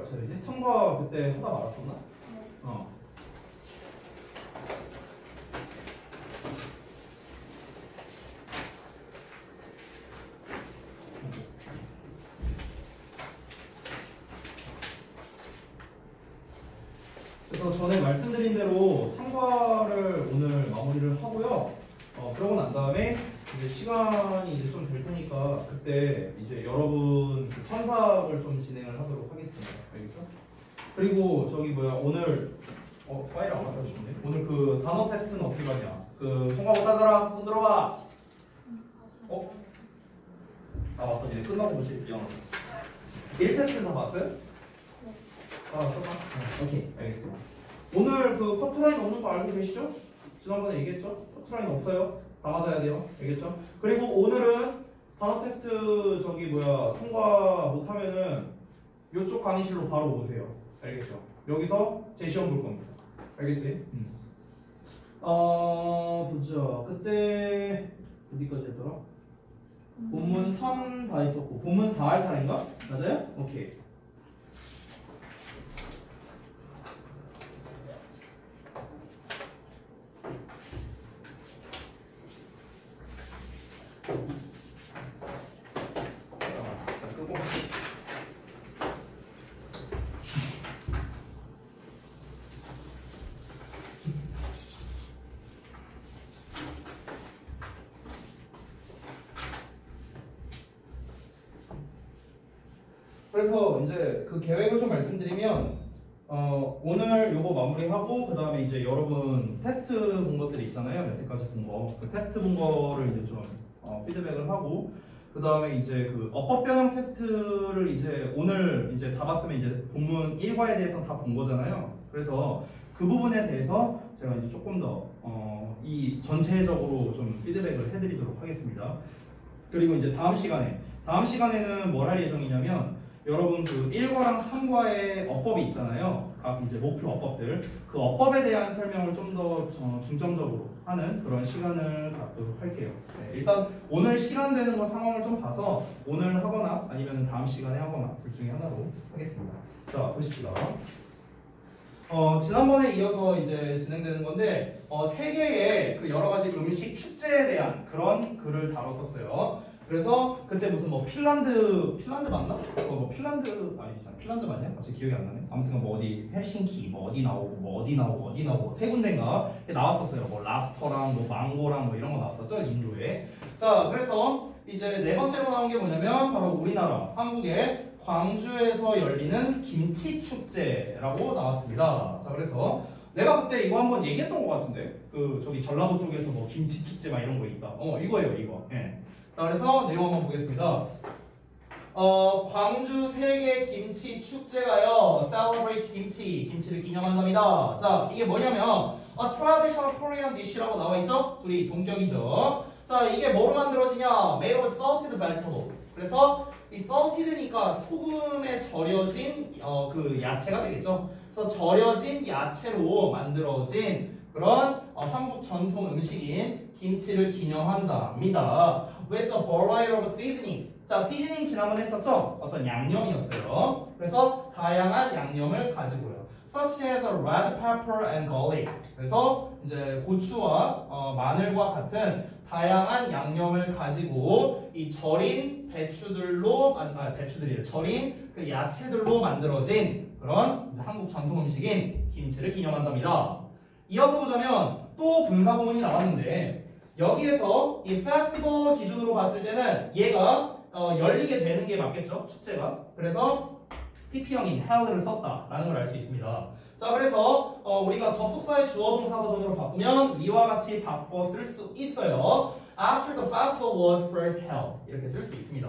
할 차례지? 3과 그때 하다 말았었나? 그래서 전에 말씀드린 대로 3과를 오늘 마무리를 하고요. 그러고 난 다음에 이제 시간이 이제 좀 될 테니까 그때 이제 여러분 그 첨삭을 좀 진행을 하도록 하겠습니다. 알겠죠? 그리고 저기 뭐야 오늘 파일 안 갖다 주셨네. 오늘 그 단어 테스트는 어떻게 가냐? 그 통과 못한 사람 손 들어봐. 아 맞다. 이제 끝나고 보실 미안하다. 1테스트 다 봤어요? 썼다? 오케이 알겠습니다. 오늘 그 커트라인 없는 거 알고 계시죠? 지난번에 얘기했죠? 커트라인 없어요. 다 맞아야 돼요. 알겠죠? 그리고 오늘은 단어 테스트 저기 뭐야 통과 못하면은 이쪽 강의실로 바로 오세요. 알겠죠? 여기서 제 시험 볼 겁니다. 알겠지? 보자. 그때 어디까지 했더라? 본문 3 다 했었고 본문 4 할 차례인가? 맞아요? 오케이. 그래서 이제 그 계획을 좀 말씀드리면 오늘 요거 마무리하고 그 다음에 이제 여러분 테스트 본 것들이 있잖아요. 여태까지 본 거. 그 테스트 본 거를 이제 좀 피드백을 하고 그 다음에 이제 그 어법 변형 테스트를 이제 오늘 이제 다 봤으면 이제 본문 1과에 대해서 다 본 거잖아요. 그래서 그 부분에 대해서 제가 이제 조금 더 이 전체적으로 좀 피드백을 해드리도록 하겠습니다. 그리고 이제 다음 시간에는 뭘 할 예정이냐면 여러분 그 1과랑 3과의 어법이 있잖아요. 각 이제 목표 어법들. 그 어법에 대한 설명을 좀 더 중점적으로 하는 그런 시간을 갖도록 할게요. 네, 일단 오늘 시간 되는 거 상황을 좀 봐서 오늘 하거나 아니면 다음 시간에 하거나 둘 중에 하나로 하겠습니다. 자, 보십시다. 지난번에 이어서 이제 진행되는 건데 세계의 그 여러 가지 음식 축제에 대한 그런 글을 다뤘었어요. 그래서 그때 무슨 뭐 핀란드 맞나? 뭐 핀란드 아니잖아. 핀란드 맞냐? 갑자기 기억이 안 나네. 아무튼 뭐 어디 헬싱키 뭐 어디 나오고 세 군데인가 나왔었어요. 뭐 랍스터랑 뭐 망고랑 뭐 이런 거 나왔었죠. 인도에. 자, 그래서 이제 네 번째로 나온 게 뭐냐면 바로 우리나라 한국의 광주에서 열리는 김치 축제라고 나왔습니다. 자, 그래서 내가 그때 이거 한번 얘기했던 것 같은데 그 저기 전라도 쪽에서 뭐 김치 축제 막 이런 거 있다. 이거예요, 이거. 예. 자, 그래서 내용 한번 보겠습니다. 광주 세계 김치 축제가요, celebrate 김치를 기념한답니다. 자, 이게 뭐냐면 a traditional Korean dish라고 나와 있죠? 둘이 동격이죠. 자, 이게 뭐로 만들어지냐? made of salted vegetable. 그래서 이 salted니까 소금에 절여진 그 야채가 되겠죠. 그래서 절여진 야채로 만들어진 그런 한국 전통 음식인 김치를 기념한답니다. With a variety of seasonings. 자, 시즈닝 지난번에 했었죠? 어떤 양념이었어요. 그래서 다양한 양념을 가지고요. Such as a red pepper and garlic. 그래서 이제 고추와 마늘과 같은 다양한 양념을 가지고 이 절인 배추들로 절인 그 야채들로 만들어진 그런 이제 한국 전통 음식인 김치를 기념한답니다. 이어서 보자면 또 분사구문이 나왔는데 여기에서 이 페스티벌 기준으로 봤을 때는 얘가 열리게 되는 게 맞겠죠? 축제가. 그래서 PP형인 held를 썼다라는 걸 알 수 있습니다. 자, 그래서 우리가 접속사의 주어 동사 버전으로 바꾸면 위와 같이 바꿔 쓸 수 있어요. After the festival was first held 이렇게 쓸 수 있습니다.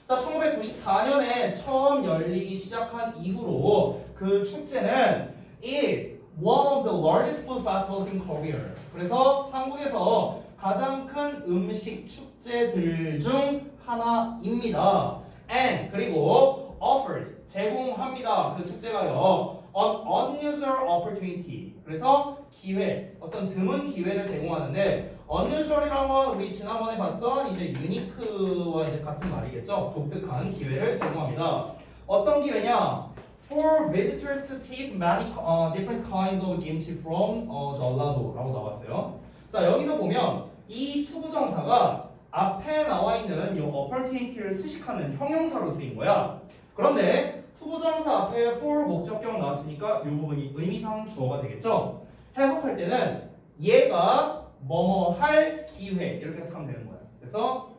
자, 1994년에 처음 열리기 시작한 이후로 그 축제는 is one of the largest food festivals in Korea. 그래서 한국에서 가장 큰 음식 축제들 중 하나입니다. And 그리고 offers 제공합니다. 그 축제가요. An unusual opportunity. 그래서 기회, 어떤 드문 기회를 제공하는데 unusual이라는 건 우리 지난번에 봤던 이제 unique와 이제 같은 말이겠죠. 독특한 기회를 제공합니다. 어떤 기회냐? For visitors to taste many different kinds of kimchi from 전라도라고 나왔어요. 자, 여기서 보면 이 투부정사가 앞에 나와 있는 이 opportunity를 수식하는 형용사로 쓰인 거야. 그런데 투부정사 앞에 for 목적격 나왔으니까 이 부분이 의미상 주어가 되겠죠. 해석할 때는 얘가 뭐뭐 할 기회 이렇게 해석하면 되는 거야. 그래서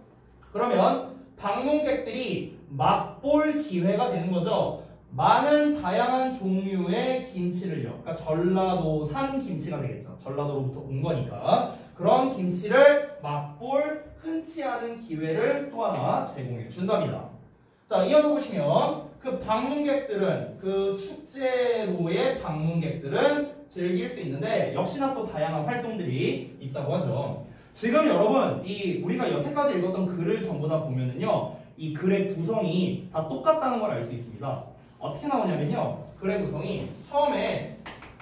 그러면 방문객들이 맛볼 기회가 되는 거죠. 많은 다양한 종류의 김치를요. 그러니까 전라도산 김치가 되겠죠. 전라도로부터 온 거니까 그런 김치를 맛볼 흔치 않은 기회를 또 하나 제공해 준답니다. 자, 이어서 보시면 그 방문객들은 그 축제로의 방문객들은 즐길 수 있는데 역시나 또 다양한 활동들이 있다고 하죠. 지금 여러분 이 우리가 여태까지 읽었던 글을 전부 다 보면은요 이 글의 구성이 다 똑같다는 걸 알 수 있습니다. 어떻게 나오냐면요 글의 구성이 처음에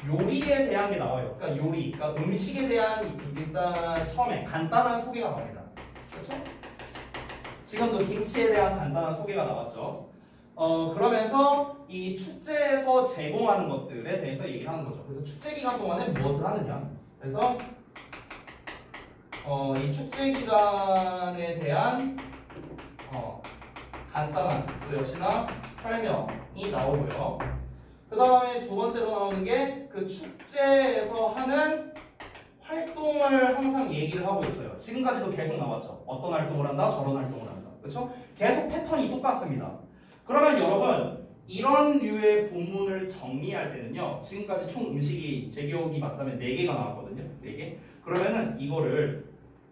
요리에 대한 게 나와요. 그러니까 요리, 그러니까 음식에 대한 일단 처음에 간단한 소개가 나옵니다. 그렇죠? 지금도 김치에 대한 간단한 소개가 나왔죠. 그러면서 이 축제에서 제공하는 것들에 대해서 얘기를 하는 거죠. 그래서 축제 기간 동안에 무엇을 하느냐. 그래서 이 축제 기간에 대한 간단한 또 역시나 설명이 나오고요. 그 다음에 두 번째로 나오는 게 그 축제에서 하는 활동을 항상 얘기를 하고 있어요. 지금까지도 계속 나왔죠. 어떤 활동을 한다, 저런 활동을 한다. 그렇죠? 계속 패턴이 똑같습니다. 그러면 여러분 이런 류의 본문을 정리할 때는요. 지금까지 총 음식이 제 기억이 맞다면 4개가 나왔거든요. 4개. 그러면은 이거를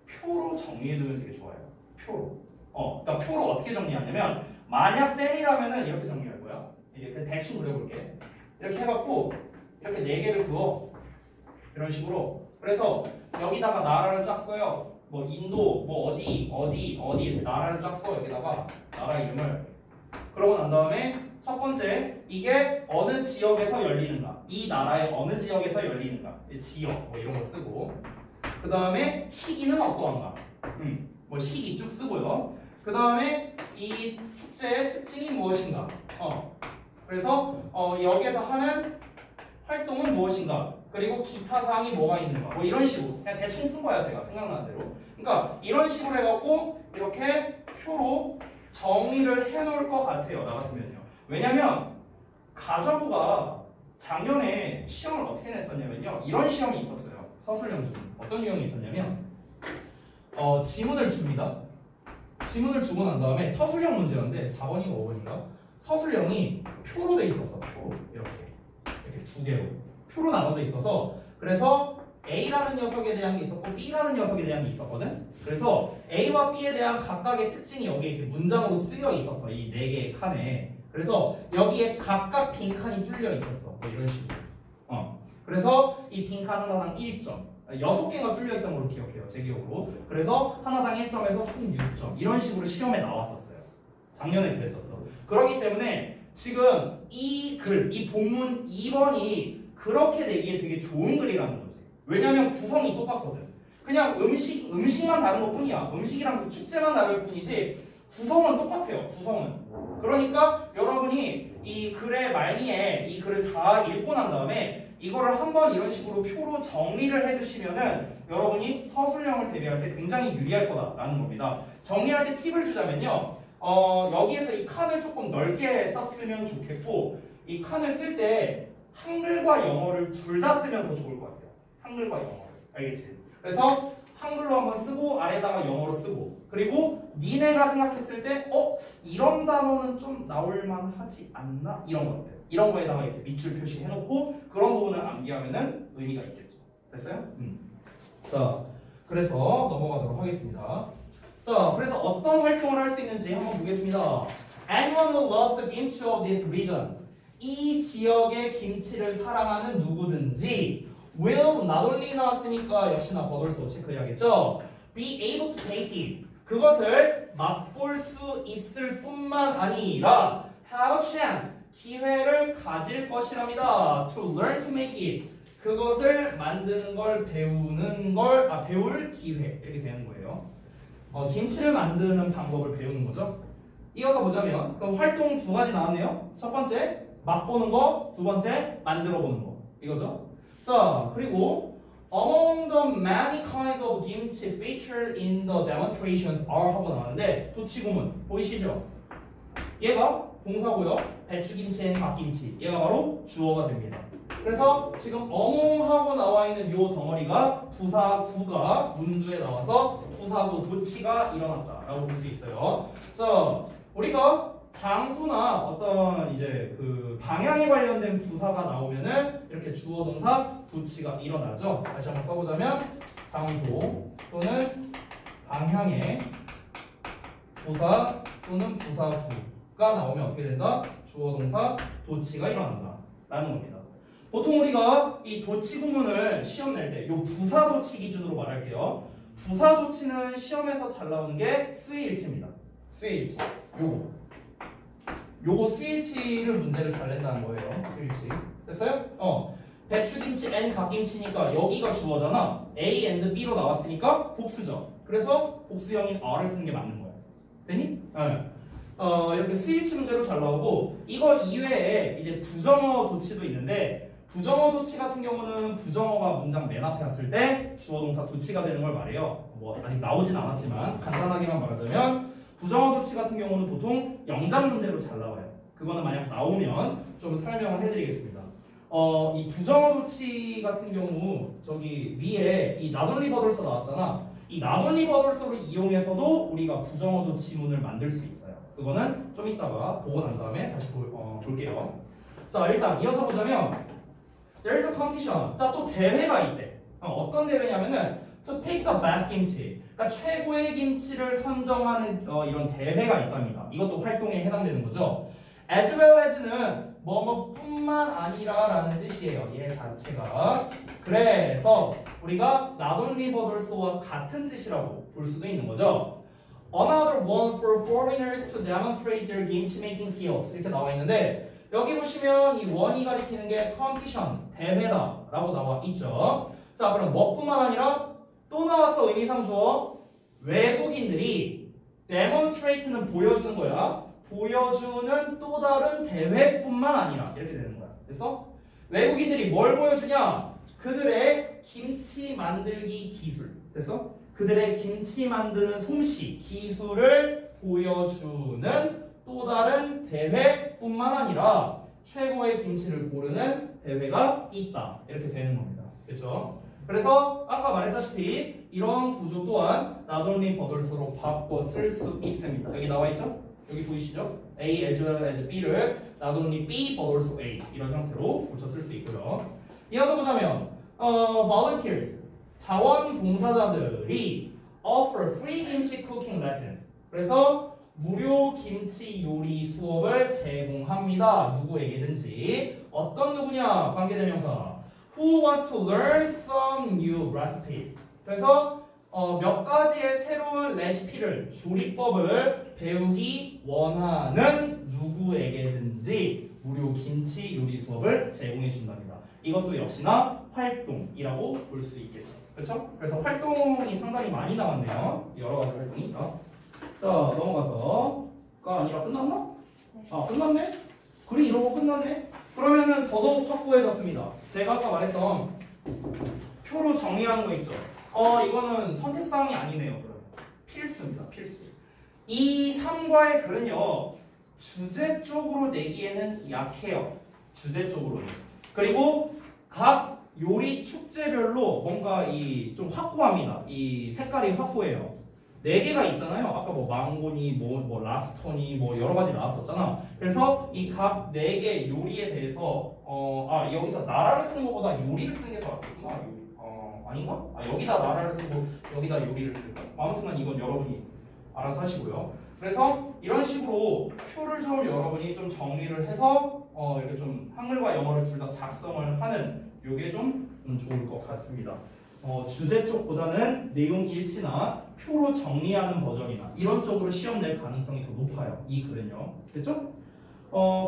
표로 정리해두면 되게 좋아요. 표로. 그러니까 표로 어떻게 정리하냐면 만약 쌤이라면은 이렇게 정리할 거야. 이렇게 대충 그려볼게. 이렇게 해갖고 이렇게 4개를 그어. 이런 식으로. 그래서 여기다가 나라를 쫙 써요. 뭐 인도, 뭐 어디 이렇게 나라를 쫙 써. 여기다가 나라 이름을. 그러고 난 다음에 첫 번째 이게 어느 지역에서 열리는가. 이 나라의 어느 지역에서 열리는가. 지역 뭐 이런 거 쓰고. 그 다음에 시기는 어떠한가. 뭐 시기 쭉 쓰고요. 그 다음에 이 축제의 특징이 무엇인가. 그래서 여기에서 하는 활동은 무엇인가. 그리고 기타 사항이 뭐가 있는가. 뭐 이런 식으로 그냥 대충 쓴 거야 제가 생각나는 대로. 그러니까 이런 식으로 해갖고 이렇게 표로 정리를 해놓을 것 같아요. 나 같으면요. 왜냐면 가자고가 작년에 시험을 어떻게 냈었냐면요. 이런 시험이 있었어요. 서술형 중. 어떤 유형이 있었냐면 지문을 줍니다. 지문을 주고 난 다음에 서술형 문제였는데 4번인가 5번인가 서술형이 표로 돼 있었어. 표로 이렇게 2개로 표로 나눠져 있어서 그래서 A라는 녀석에 대한 게 있었고 B라는 녀석에 대한 게 있었거든. 그래서 A와 B에 대한 각각의 특징이 여기에 이렇게 문장으로 쓰여 있었어. 이 4개의 칸에. 그래서 여기에 각각 빈칸이 뚫려 있었어. 뭐 이런 식으로. 그래서 이 빈칸 하나당 1점. 6개가 뚫려 있던 걸로 기억해요. 제 기억으로. 그래서 하나당 1점에서 총 6점. 이런 식으로 시험에 나왔었어요. 작년에 그랬었어. 그렇기 때문에 지금 이 글, 이 본문 2번이 그렇게 내기에 되게 좋은 글이라는 거지. 왜냐면 구성이 똑같거든. 그냥 음식만 다른 것 뿐이야. 음식이랑 그 축제만 다를 뿐이지 구성은 똑같아요. 구성은. 그러니까 여러분이 이 글의 말미에 이 글을 다 읽고 난 다음에 이거를 한번 이런 식으로 표로 정리를 해두시면은 여러분이 서술형을 대비할 때 굉장히 유리할 거다라는 겁니다. 정리할 때 팁을 주자면요. 여기에서 이 칸을 조금 넓게 썼으면 좋겠고 이 칸을 쓸 때 한글과 영어를 둘 다 쓰면 더 좋을 것 같아요. 한글과 영어를. 알겠지? 그래서 한글로 한번 쓰고 아래다가 영어로 쓰고 그리고 니네가 생각했을 때 이런 단어는 좀 나올만 하지 않나? 이런 것들. 이런 거에다가 이렇게 밑줄 표시해놓고 그런 부분을 암기하면은 의미가 있겠죠. 됐어요? 자, 그래서 넘어가도록 하겠습니다. 자, 그래서 어떤 활동을 할 수 있는지 한번 보겠습니다. Anyone who loves the kimchi of this region. 이 지역의 김치를 사랑하는 누구든지 will not only 나왔으니까 역시나 버돌소 체크해야겠죠. Be able to taste it. 그것을 맛볼 수 있을 뿐만 아니라 have a chance. 기회를 가질 것이랍니다. To learn to make it. 그것을 만드는 걸 배울 기회. 이렇게 되는 거예요. 김치를 만드는 방법을 배우는 거죠. 이어서 보자면 그럼 활동 2가지 나왔네요. 첫 번째 맛보는 거, 두 번째 만들어 보는 거. 이거죠? 자, 그리고 among the many kinds of kimchi featured in the demonstrations are 하고 나왔는데 도치구문 보이시죠? 얘가 동사고요. 배추김치 앤 갓김치. 얘가 바로 주어가 됩니다. 그래서 지금 among하고 나와 있는 요 덩어리가 부사구가 문두에 나와서 부사구 도치가 일어났다라고 볼 수 있어요. 자, 우리가 장소나 어떤 이제 그 방향에 관련된 부사가 나오면은 이렇게 주어 동사 도치가 일어나죠. 다시 한번 써보자면 장소 또는 방향의 부사 또는 부사구가 나오면 어떻게 된다? 주어 동사 도치가 일어난다 라는 겁니다. 보통 우리가 이 도치 구문을 시험 낼 때 요 부사 도치 기준으로 말할게요. 부사 도치는 시험에서 잘 나오는 게 수일치입니다. 수일치 요거 수일치를 문제를 잘 낸다는 거예요. 수일치 됐어요? 배추김치 and 갓김치니까 여기가 주어잖아. A and B로 나왔으니까 복수죠. 그래서 복수형인 R을 쓰는 게 맞는 거야. 되니? 네. 이렇게 수일치 문제로 잘 나오고 이거 이외에 이제 부정어 도치도 있는데 부정어 도치 같은 경우는 부정어가 문장 맨 앞에 왔을 때 주어 동사 도치가 되는 걸 말해요. 뭐 아직 나오진 않았지만 간단하게만 말하자면 부정어 도치 같은 경우는 보통 영작 문제로 잘 나와요. 그거는 만약 나오면 좀 설명을 해드리겠습니다. 이 부정어 도치 같은 경우 저기 위에 이 not only but also 나왔잖아. 이 not only but also를 이용해서도 우리가 부정어 도치문을 만들 수 있어요. 그거는 좀 이따가 보고 난 다음에 다시 볼게요. 자, 일단 이어서 보자면 There's a competition. 자, 또 대회가 있대. 어떤 대회냐면은 to pick the best 김치. 그러니까 최고의 김치를 선정하는 이런 대회가 있답니다. 이것도 활동에 해당되는 거죠. As well as는 뭐뭐뿐만 아니라라는 뜻이에요. 얘 자체가. 그래서 우리가 not only but also와 같은 뜻이라고 볼 수도 있는 거죠. Another one for foreigners to demonstrate their kimchi making skills. 이렇게 나와 있는데 여기 보시면 이 원이 가리키는 게 competition, 대회다 라고 나와 있죠. 자, 그럼 뭐뿐만 아니라 또 나왔어. 의미상 주어. 외국인들이 demonstrate는 보여주는 거야. 보여주는 또 다른 대회뿐만 아니라 이렇게 되는 거야. 그래서 외국인들이 뭘 보여주냐? 그들의 김치 만들기 기술. 됐어? 그들의 김치 만드는 솜씨, 기술을 보여주는 또 다른 대회뿐만 아니라 최고의 김치를 고르는 대회가 있다. 이렇게 되는 겁니다. 그렇죠? 그래서 아까 말했다시피 이런 구조 또한 not only but also로 바꿔 쓸 수 있습니다. 여기 나와 있죠? 여기 보이시죠? A as well as B를 not only B but also A 이런 형태로 고쳐 쓸 수 있고요. 이어서 보자면 volunteers 자원봉사자들이 offer free kimchi cooking lessons. 그래서 무료 김치 요리 수업을 제공합니다. 누구에게든지. 어떤 누구냐? 관계대명사. Who wants to learn some new recipes? 그래서 몇 가지의 새로운 레시피를, 조리법을 배우기 원하는 누구에게든지 무료 김치 요리 수업을 제공해 준답니다. 이것도 역시나 활동이라고 볼 수 있겠죠. 그렇죠? 그래서 활동이 상당히 많이 나왔네요. 여러 가지 활동이 있다. 자, 넘어가서가 아니라 끝났나? 아, 끝났네? 글이 이러고 끝났네? 그러면은 더더욱 확고해졌습니다. 제가 아까 말했던 표로 정리하는 거 있죠? 이거는 선택사항이 아니네요. 그러면 필수입니다. 필수. 이 3과의 글은요 주제 쪽으로 내기에는 약해요. 주제 쪽으로는. 그리고 각 요리 축제별로 뭔가 이 좀 확고합니다. 이 색깔이 확고해요. 4개가 있잖아요. 아까 뭐 망고니 뭐 랍스터니 뭐 여러 가지 나왔었잖아. 그래서 이 각 4개 요리에 대해서 여기서 나라를 쓰는 것보다 요리를 쓰는 게 더 낫겠구나. 아닌가? 여기다 나라를 쓰고 여기다 요리를 쓸까? 아무튼 이건 여러분이 알아서 하시고요. 그래서 이런 식으로 표를 좀 여러분이 좀 정리를 해서 이렇게 좀 한글과 영어를 둘 다 작성을 하는 요게 좀 좋을 것 같습니다. 주제 쪽보다는 내용 일치나 표로 정리하는 버전이나 이런 쪽으로 시험 낼 가능성이 더 높아요. 이 글은요. 됐죠?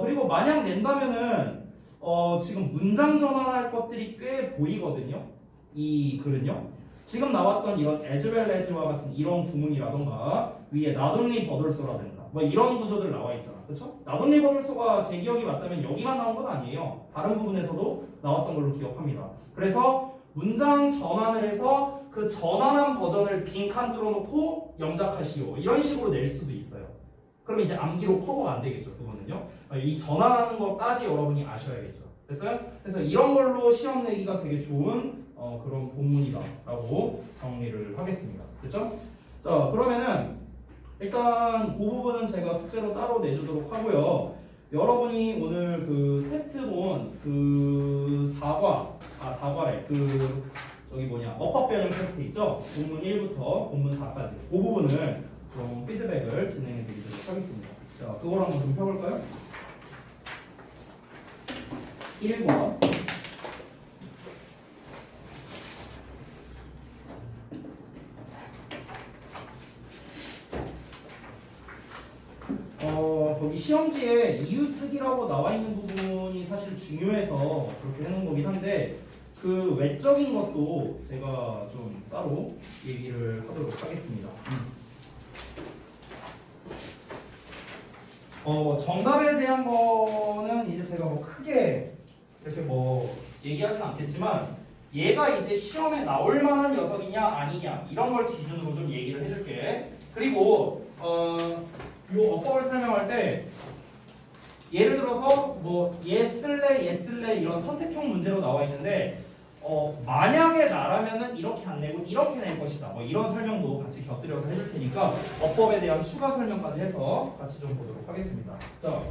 그리고 만약 낸다면은 지금 문장 전환할 것들이 꽤 보이거든요. 이 글은요. 지금 나왔던 이런 as well as와 같은 이런 구문이라던가 위에 not only but also라든가 뭐 이런 구조들 나와 있잖아. 그렇죠? not only but also가 제 기억이 맞다면 여기만 나온 건 아니에요. 다른 부분에서도 나왔던 걸로 기억합니다. 그래서 문장 전환을 해서 그 전환한 버전을 빈칸 뚫어놓고 영작하시오. 이런 식으로 낼 수도 있어요. 그러면 이제 암기로 커버가 안 되겠죠. 그거는요. 이 전환하는 것까지 여러분이 아셔야겠죠. 됐어요? 그래서 이런 걸로 시험 내기가 되게 좋은 그런 본문이다라고 정리를 하겠습니다. 됐죠? 자, 그러면은 일단 그 부분은 제가 숙제로 따로 내주도록 하고요. 여러분이 오늘 그 테스트 본 그 사과래 저기 어법 변형 테스트 있죠? 본문 1부터 본문 4까지 그 부분을 좀 피드백을 진행해 드리도록 하겠습니다. 자, 그걸 한번 좀 펴볼까요? 1번 거기 시험지에 이유쓰기라고 나와 있는 부분이 사실 중요해서 그렇게 해놓은 거긴 한데 그 외적인 것도 제가 좀 따로 얘기를 하도록 하겠습니다. 정답에 대한 거는 이제 제가 뭐 크게 이렇게 뭐 얘기하진 않겠지만 얘가 이제 시험에 나올 만한 녀석이냐 아니냐 이런 걸 기준으로 좀 얘기를 해줄게. 그리고 이 어법을 설명할 때 예를 들어서 뭐 얘 쓸래 이런 선택형 문제로 나와 있는데 만약에 나라면은 이렇게 안 내고 이렇게 낼 것이다. 뭐 이런 설명도 같이 곁들여서 해줄 테니까 어법에 대한 추가 설명까지 해서 같이 좀 보도록 하겠습니다. 자,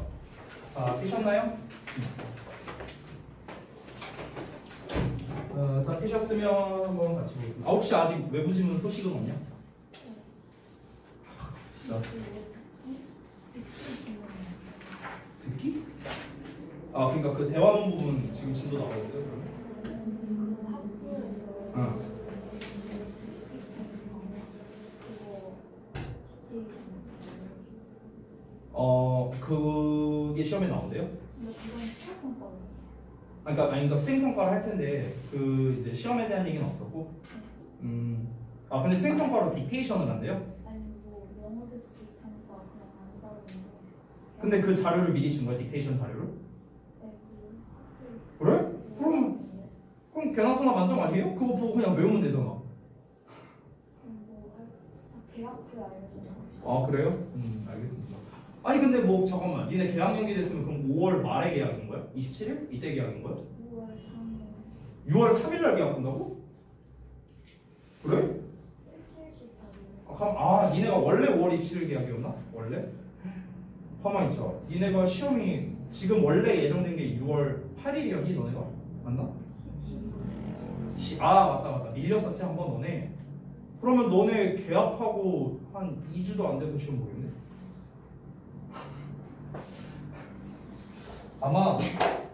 되셨나요? 다 되셨으면 한번 같이 보겠습니다. 혹시 아직 외부 지문 소식은 없냐? 자. 듣기? 그러니까 그 대화문 부분 지금 진도 나오고 있어요? 그러면? 그게 시험에 나온대요? 그러니까 수행평가를 할 텐데 그 이제 시험에 대한 얘기는 없었고. 근데 수행평가로 딕테이션은 안 돼요? 근데 그 자료를 미리 준 거야? 딕테이션 자료를? 그래? 그럼 개나소나 만점 아니에요? 그거 보고 그냥 외우면 되잖아. 계약 후에 알려주나? 그래요? 알겠습니다. 아니 근데 뭐 잠깐만, 니네 계약 연기됐으면 그럼 5월 말에 계약인 거야? 27일? 이때 계약인 거야? 6월 3일. 6월 3일 날 계약한다고? 그래? 일주일씩 다 그럼 니네가 원래 5월 27일 계약이었나? 원래? 가만히 있어. 니네가 시험이 지금 원래 예정된 게 6월 8일이었니 너네가? 맞나? 맞다. 밀렸었지 한 번 너네. 그러면 너네 계약하고 한 2주도 안 돼서 시험 보겠네? 아마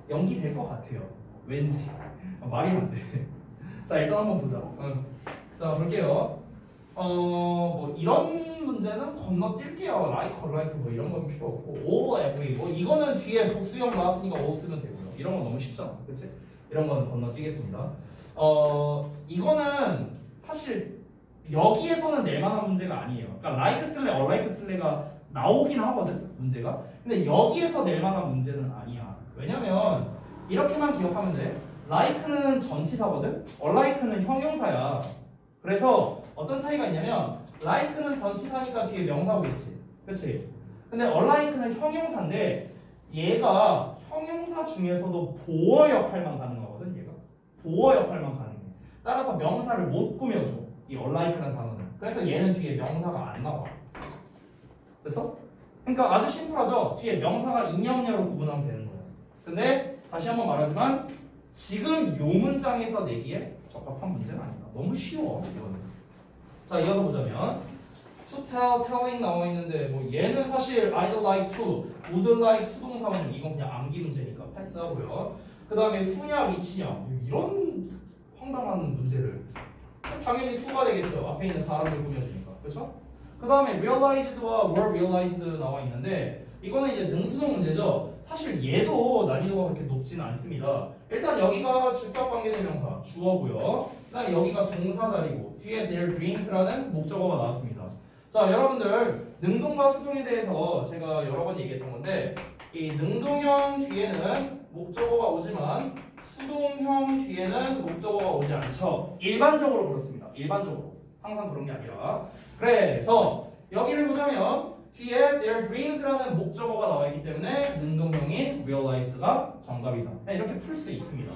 연기될 것 같아요. 왠지. 말이 안 돼. 자, 일단 한번 보자. 자, 볼게요. 뭐 이런 문제는 건너뛸게요. like, like 뭐 이런 건 필요 없고 O, F, 뭐 이거는 뒤에 복수형 나왔으니까 O 쓰면 되고요. 이런 건 너무 쉽잖아, 그렇지? 이런 건 건너뛰겠습니다. 이거는 사실 여기에서는 낼 만한 문제가 아니에요. 그러니까 like 쓸래, like 쓸래가 나오긴 하거든, 문제가. 근데 여기에서 낼 만한 문제는 아니야. 왜냐면 이렇게만 기억하면 돼. like는 전치사거든, like는 형용사야. 그래서 어떤 차이가 있냐면 like는 전치사니까 뒤에 명사 오겠지, 그렇지? 근데 like는 형용사인데 얘가 형용사 중에서도 보어 역할만 가능하거든. 얘가 보어 역할만 가능해. 따라서 명사를 못 꾸며줘, 이 like라는 단어는. 그래서 얘는 뒤에 명사가 안 나와. 됐어? 그러니까 아주 심플하죠? 뒤에 명사가 인형녀로 구분하면 되는 거예요. 근데 다시 한번 말하지만 지금 요 문장에서 내기에 적합한 문제는 아니다. 너무 쉬워 이거는. 자, 이어서 보자면 to tell, telling 나와 있는데 뭐 얘는 사실 I'd like to, would like to 동사는 이건 그냥 암기 문제니까 패스하고요. 그 다음에 who냐 which냐 이런 황당한 문제를 당연히 who가 되겠죠. 앞에 있는 사람을 꾸며주니까. 그렇죠? 그 다음에 realized와 were realized 나와 있는데 이거는 이제 능수동 문제죠. 사실 얘도 난이도가 그렇게 높지는 않습니다. 일단 여기가 주격 관계대명사 주어고요. 그 다음에 여기가 동사 자리고 뒤에 their drinks라는 목적어가 나왔습니다. 자, 여러분들 능동과 수동에 대해서 제가 여러 번 얘기했던 건데 이 능동형 뒤에는 목적어가 오지만 수동형 뒤에는 목적어가 오지 않죠. 일반적으로 그렇습니다. 일반적으로. 항상 그런 게 아니라. 그래서 여기를 보자면 뒤에 their dreams라는 목적어가 나와 있기 때문에 능동형인 realized가 정답이다. 이렇게 풀 수 있습니다.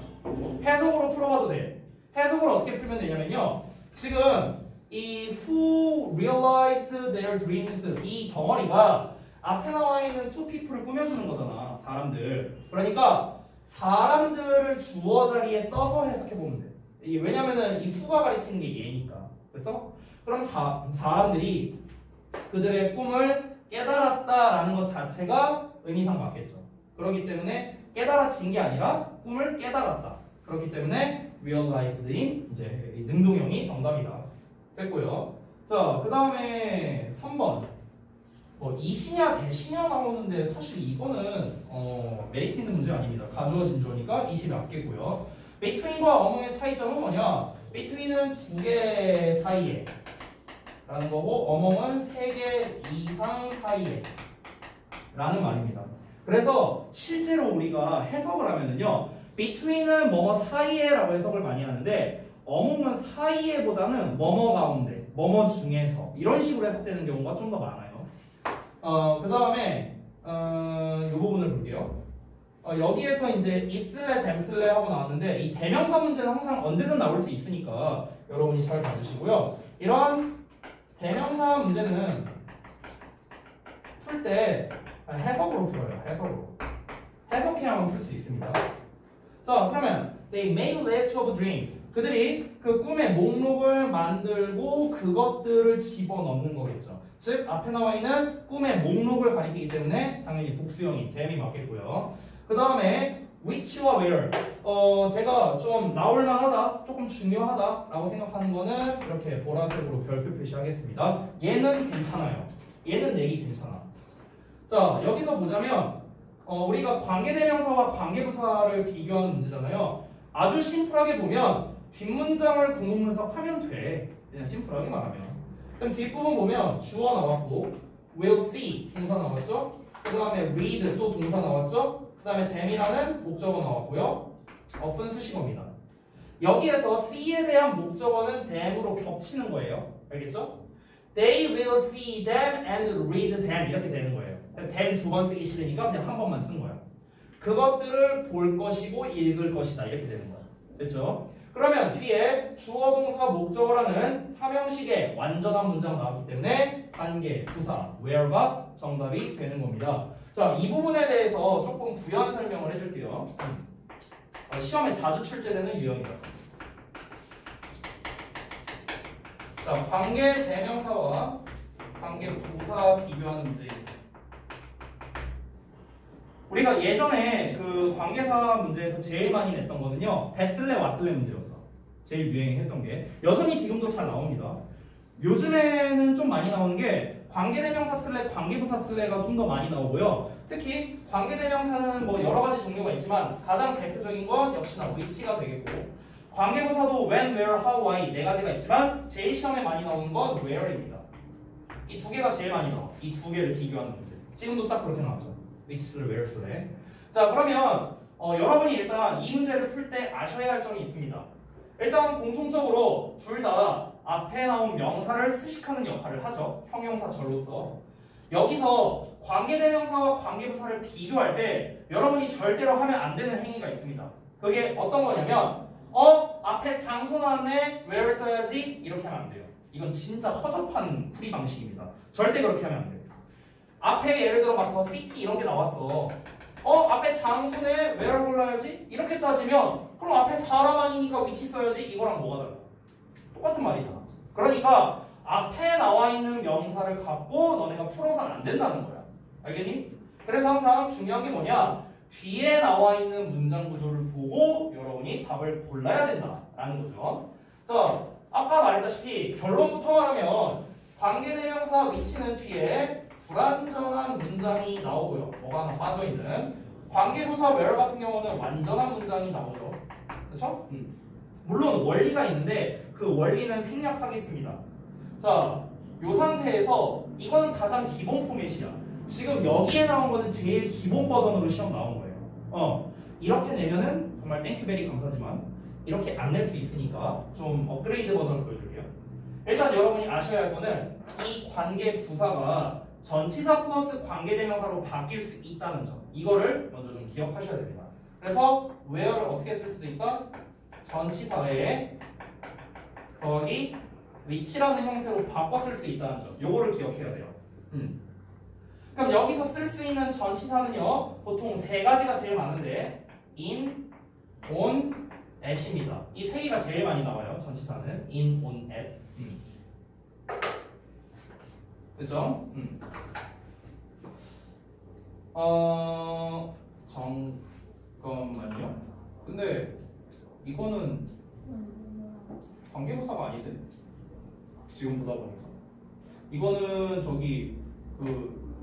해석으로 풀어봐도 돼. 해석으로 어떻게 풀면 되냐면요. 지금 이 who realized their dreams 이 덩어리가 앞에 나와 있는 two people을 꾸며주는 거잖아. 사람들. 그러니까 사람들을 주어 자리에 써서 해석해보면 돼. 이게 왜냐면은 이 who가 가리키는 게 얘니까. 그래서 그럼 사람들이 그들의 꿈을 깨달았다라는 것 자체가 의미상 맞겠죠. 그렇기 때문에 깨달아진 게 아니라 꿈을 깨달았다. 그렇기 때문에 realized인 이제 이 능동형이 정답이다. 됐고요. 자, 그 다음에 3번. 뭐 이시냐 대시냐 나오는데 사실 이거는 메리트 있는 문제 아닙니다. 가주어진 조니까 이시 맞겠고요. between과 among의 차이점은 뭐냐? between은 두 개 사이에 라는 거고 among은 세 개 이상 사이에 라는 말입니다. 그래서 실제로 우리가 해석을 하면은요 between은 뭐뭐 사이에 라고 해석을 많이 하는데 among은 사이에보다는 뭐뭐 가운데 뭐뭐 중에서 이런 식으로 해석되는 경우가 좀 더 많아요. 그 다음에 이 부분을 볼게요. 여기에서 이제 있을래 댐쓸래 하고 나왔는데 이 대명사 문제는 항상 언제든 나올 수 있으니까 여러분이 잘 봐주시고요. 이런 대명사 문제는 풀 때 해석으로 풀어요. 해석으로. 해석해야만 풀 수 있습니다. 자, 그러면 they made a list of dreams. 그들이 그 꿈의 목록을 만들고 그것들을 집어넣는 거겠죠. 즉 앞에 나와 있는 꿈의 목록을 가리키기 때문에 당연히 복수형이 댐이 맞겠고요. 그 다음에 which와 where. 제가 좀 나올만하다, 조금 중요하다라고 생각하는 거는 이렇게 보라색으로 별표 표시하겠습니다. 얘는 괜찮아요. 얘는 내기 괜찮아. 자, 여기서 보자면 우리가 관계대명사와 관계부사를 비교하는 문제잖아요. 아주 심플하게 보면 뒷문장을 구문분석하면 돼. 그냥 심플하게 말하면. 그럼 뒷부분 보면 주어 나왔고 will see 동사 나왔죠. 그 다음에 read 또 동사 나왔죠. 그 다음에 them이라는 목적어 나왔고요. of은 수식어입니다. 여기에서 see에 대한 목적어는 them으로 겹치는 거예요. 알겠죠? They will see them and read them 이렇게 되는 거예요. them 두 번 쓰기 싫으니까 그냥 한 번만 쓴 거야. 그것들을 볼 것이고 읽을 것이다 이렇게 되는 거야. 됐죠? 그러면 뒤에 주어 동사 목적어라는 삼형식의 완전한 문장 나왔기 때문에 관계, 부사, where가 정답이 되는 겁니다. 자, 이 부분에 대해서 조금 부연 설명을 해줄게요. 시험에 자주 출제되는 유형이라서. 자, 관계 대명사와 관계 부사 비교하는 문제입니다. 우리가 예전에 그 관계사 문제에서 제일 많이 냈던 거는요 됐을래 왔을래 문제였어. 제일 유행했던 게 여전히 지금도 잘 나옵니다. 요즘에는 좀 많이 나오는 게 관계대명사 쓸래 관계부사 쓸래가 좀 더 많이 나오고요. 특히 관계대명사는 뭐 여러 가지 종류가 있지만 가장 대표적인 건 역시나 which가 되겠고 관계부사도 when, where, how, why 네 가지가 있지만 제일 시험에 많이 나오는 건 where입니다. 이 두 개가 제일 많이 나와. 이 두 개를 비교하는 문제. 지금도 딱 그렇게 나왔죠. which 쓸래, where 쓸래. 자, 그러면 여러분이 일단 이 문제를 풀 때 아셔야 할 점이 있습니다. 일단 공통적으로 둘 다 앞에 나온 명사를 수식하는 역할을 하죠. 형용사절로서. 여기서 관계대명사와 관계부사를 비교할 때 여러분이 절대로 하면 안 되는 행위가 있습니다. 그게 어떤 거냐면 앞에 장소 나왔네 where 써야지 이렇게 하면 안 돼요. 이건 진짜 허접한 풀이 방식입니다. 절대 그렇게 하면 안 돼요. 앞에 예를 들어 막 더 city 이런 게 나왔어. 앞에 장소네 where 골라야지 이렇게 따지면 그럼 앞에 사람 아니니까 위치 써야지 이거랑 뭐가 달라? 똑같은 말이잖아. 그러니까 앞에 나와 있는 명사를 갖고 너네가 풀어서는 안 된다는 거야. 알겠니? 그래서 항상 중요한 게 뭐냐? 뒤에 나와 있는 문장 구조를 보고 여러분이 답을 골라야 된다라는 거죠. 자, 아까 말했다시피 결론부터 말하면 관계대명사 위치는 뒤에 불완전한 문장이 나오고요. 뭐가 하나 빠져있는. 관계부사 where 같은 경우는 완전한 문장이 나오죠. 그렇죠? 물론 원리가 있는데 그 원리는 생략하겠습니다. 자, 이 상태에서 이거는 가장 기본 포맷이야. 지금 여기에 나온 거는 제일 기본 버전으로 시험 나온 거예요. 이렇게 내면은 정말 땡큐베리 감사지만 이렇게 안 낼 수 있으니까 좀 업그레이드 버전을 보여줄게요. 일단 여러분이 아셔야 할 거는 이 관계 부사가 전치사 플러스 관계대명사로 바뀔 수 있다는 점. 이거를 먼저 좀 기억하셔야 됩니다. 그래서 where를 어떻게 쓸 수도 있다? 전치사에 더하기 which라는 형태로 바꿔 쓸 수 있다는 점. 요거를 기억해야 돼요. 그럼 여기서 쓸 수 있는 전치사는요. 보통 세 가지가 제일 많은데 in, on, at입니다. 이 세 개가 제일 많이 나와요. 전치사는 in, on, at. 그죠? 잠깐만요. 근데 이거는 관계부사가 아닌데? 지금 보다 보니까 이거는 저기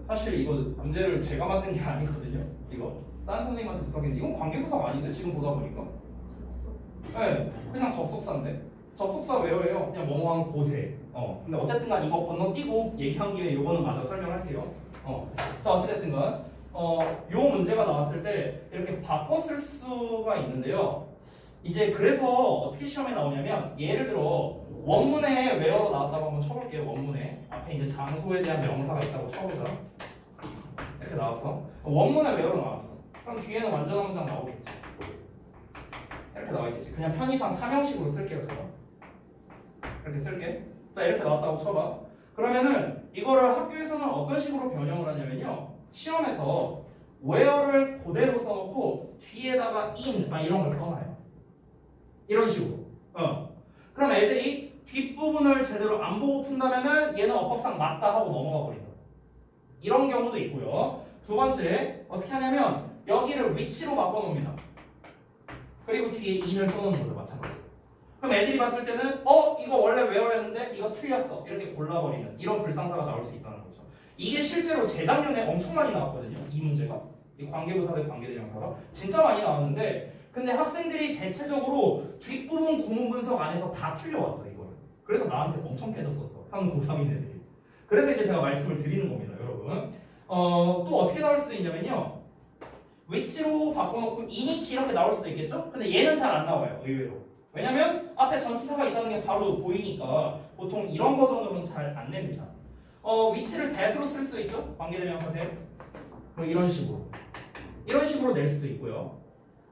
사실 이거 문제를 제가 만든 게 아니거든요. 이거 다른 선생님한테 부탁했는데 이건 관계부사가 아닌데? 지금 보다 보니까 네, 그냥 접속사인데 접속사 왜요? 그냥 뭐뭐한 곳에 근데 어쨌든간 이거 건너뛰고 얘기한 김에 이거는 마저 설명할게요. 자 어찌됐든간 요 문제가 나왔을 때 이렇게 바꿔 쓸 수가 있는데요. 이제 그래서 어떻게 시험에 나오냐면 예를 들어 원문에 where로 나왔다고 한번 쳐볼게요. 원문에 앞에 이제 장소에 대한 명사가 있다고 쳐보자. 이렇게 나왔어. 원문에 where로 나왔어. 그럼 뒤에는 완전한 문장 나오겠지. 이렇게 나와있겠지. 그냥 편의상 삼형식으로 쓸게요. 제가 이렇게 쓸게. 자 이렇게 나왔다고 쳐봐. 그러면은 이거를 학교에서는 어떤 식으로 변형을 하냐면요. 시험에서 where를 그대로 써놓고 뒤에다가 in 이런 걸 써놔요. 이런 식으로. 그럼 애들이 뒷부분을 제대로 안 보고 푼다면은 얘는 어법상 맞다 하고 넘어가 버린다. 이런 경우도 있고요. 두 번째 어떻게 하냐면 여기를 which로 바꿔놓습니다. 그리고 뒤에 in을 써놓는 거죠. 마찬가지. 그럼 애들이 봤을 때는 이거 원래 where였는데 이거 틀렸어. 이렇게 골라버리는 이런 불상사가 나올 수 있다는 거죠. 이게 실제로 재작년에 엄청 많이 나왔거든요. 이 문제가. 이 관계부사 대 관계대명사가 진짜 많이 나왔는데 근데 학생들이 대체적으로 뒷부분 구문 분석 안에서 다 틀려왔어 이거를. 그래서 나한테 엄청 깨졌었어. 한 고3인 애들이. 그래서 이제 제가 말씀을 드리는 겁니다. 여러분. 또 어떻게 나올 수도 있냐면요. which로 바꿔놓고 in이치 이렇게 나올 수도 있겠죠? 근데 얘는 잘 안 나와요. 의외로. 왜냐면 앞에 전치사가 있다는 게 바로 보이니까 보통 이런 버전으로는 잘 안 냅니다. which를 that으로 쓸 수 있죠? 관계대명사 that. 뭐 이런 식으로. 이런 식으로 낼 수도 있고요.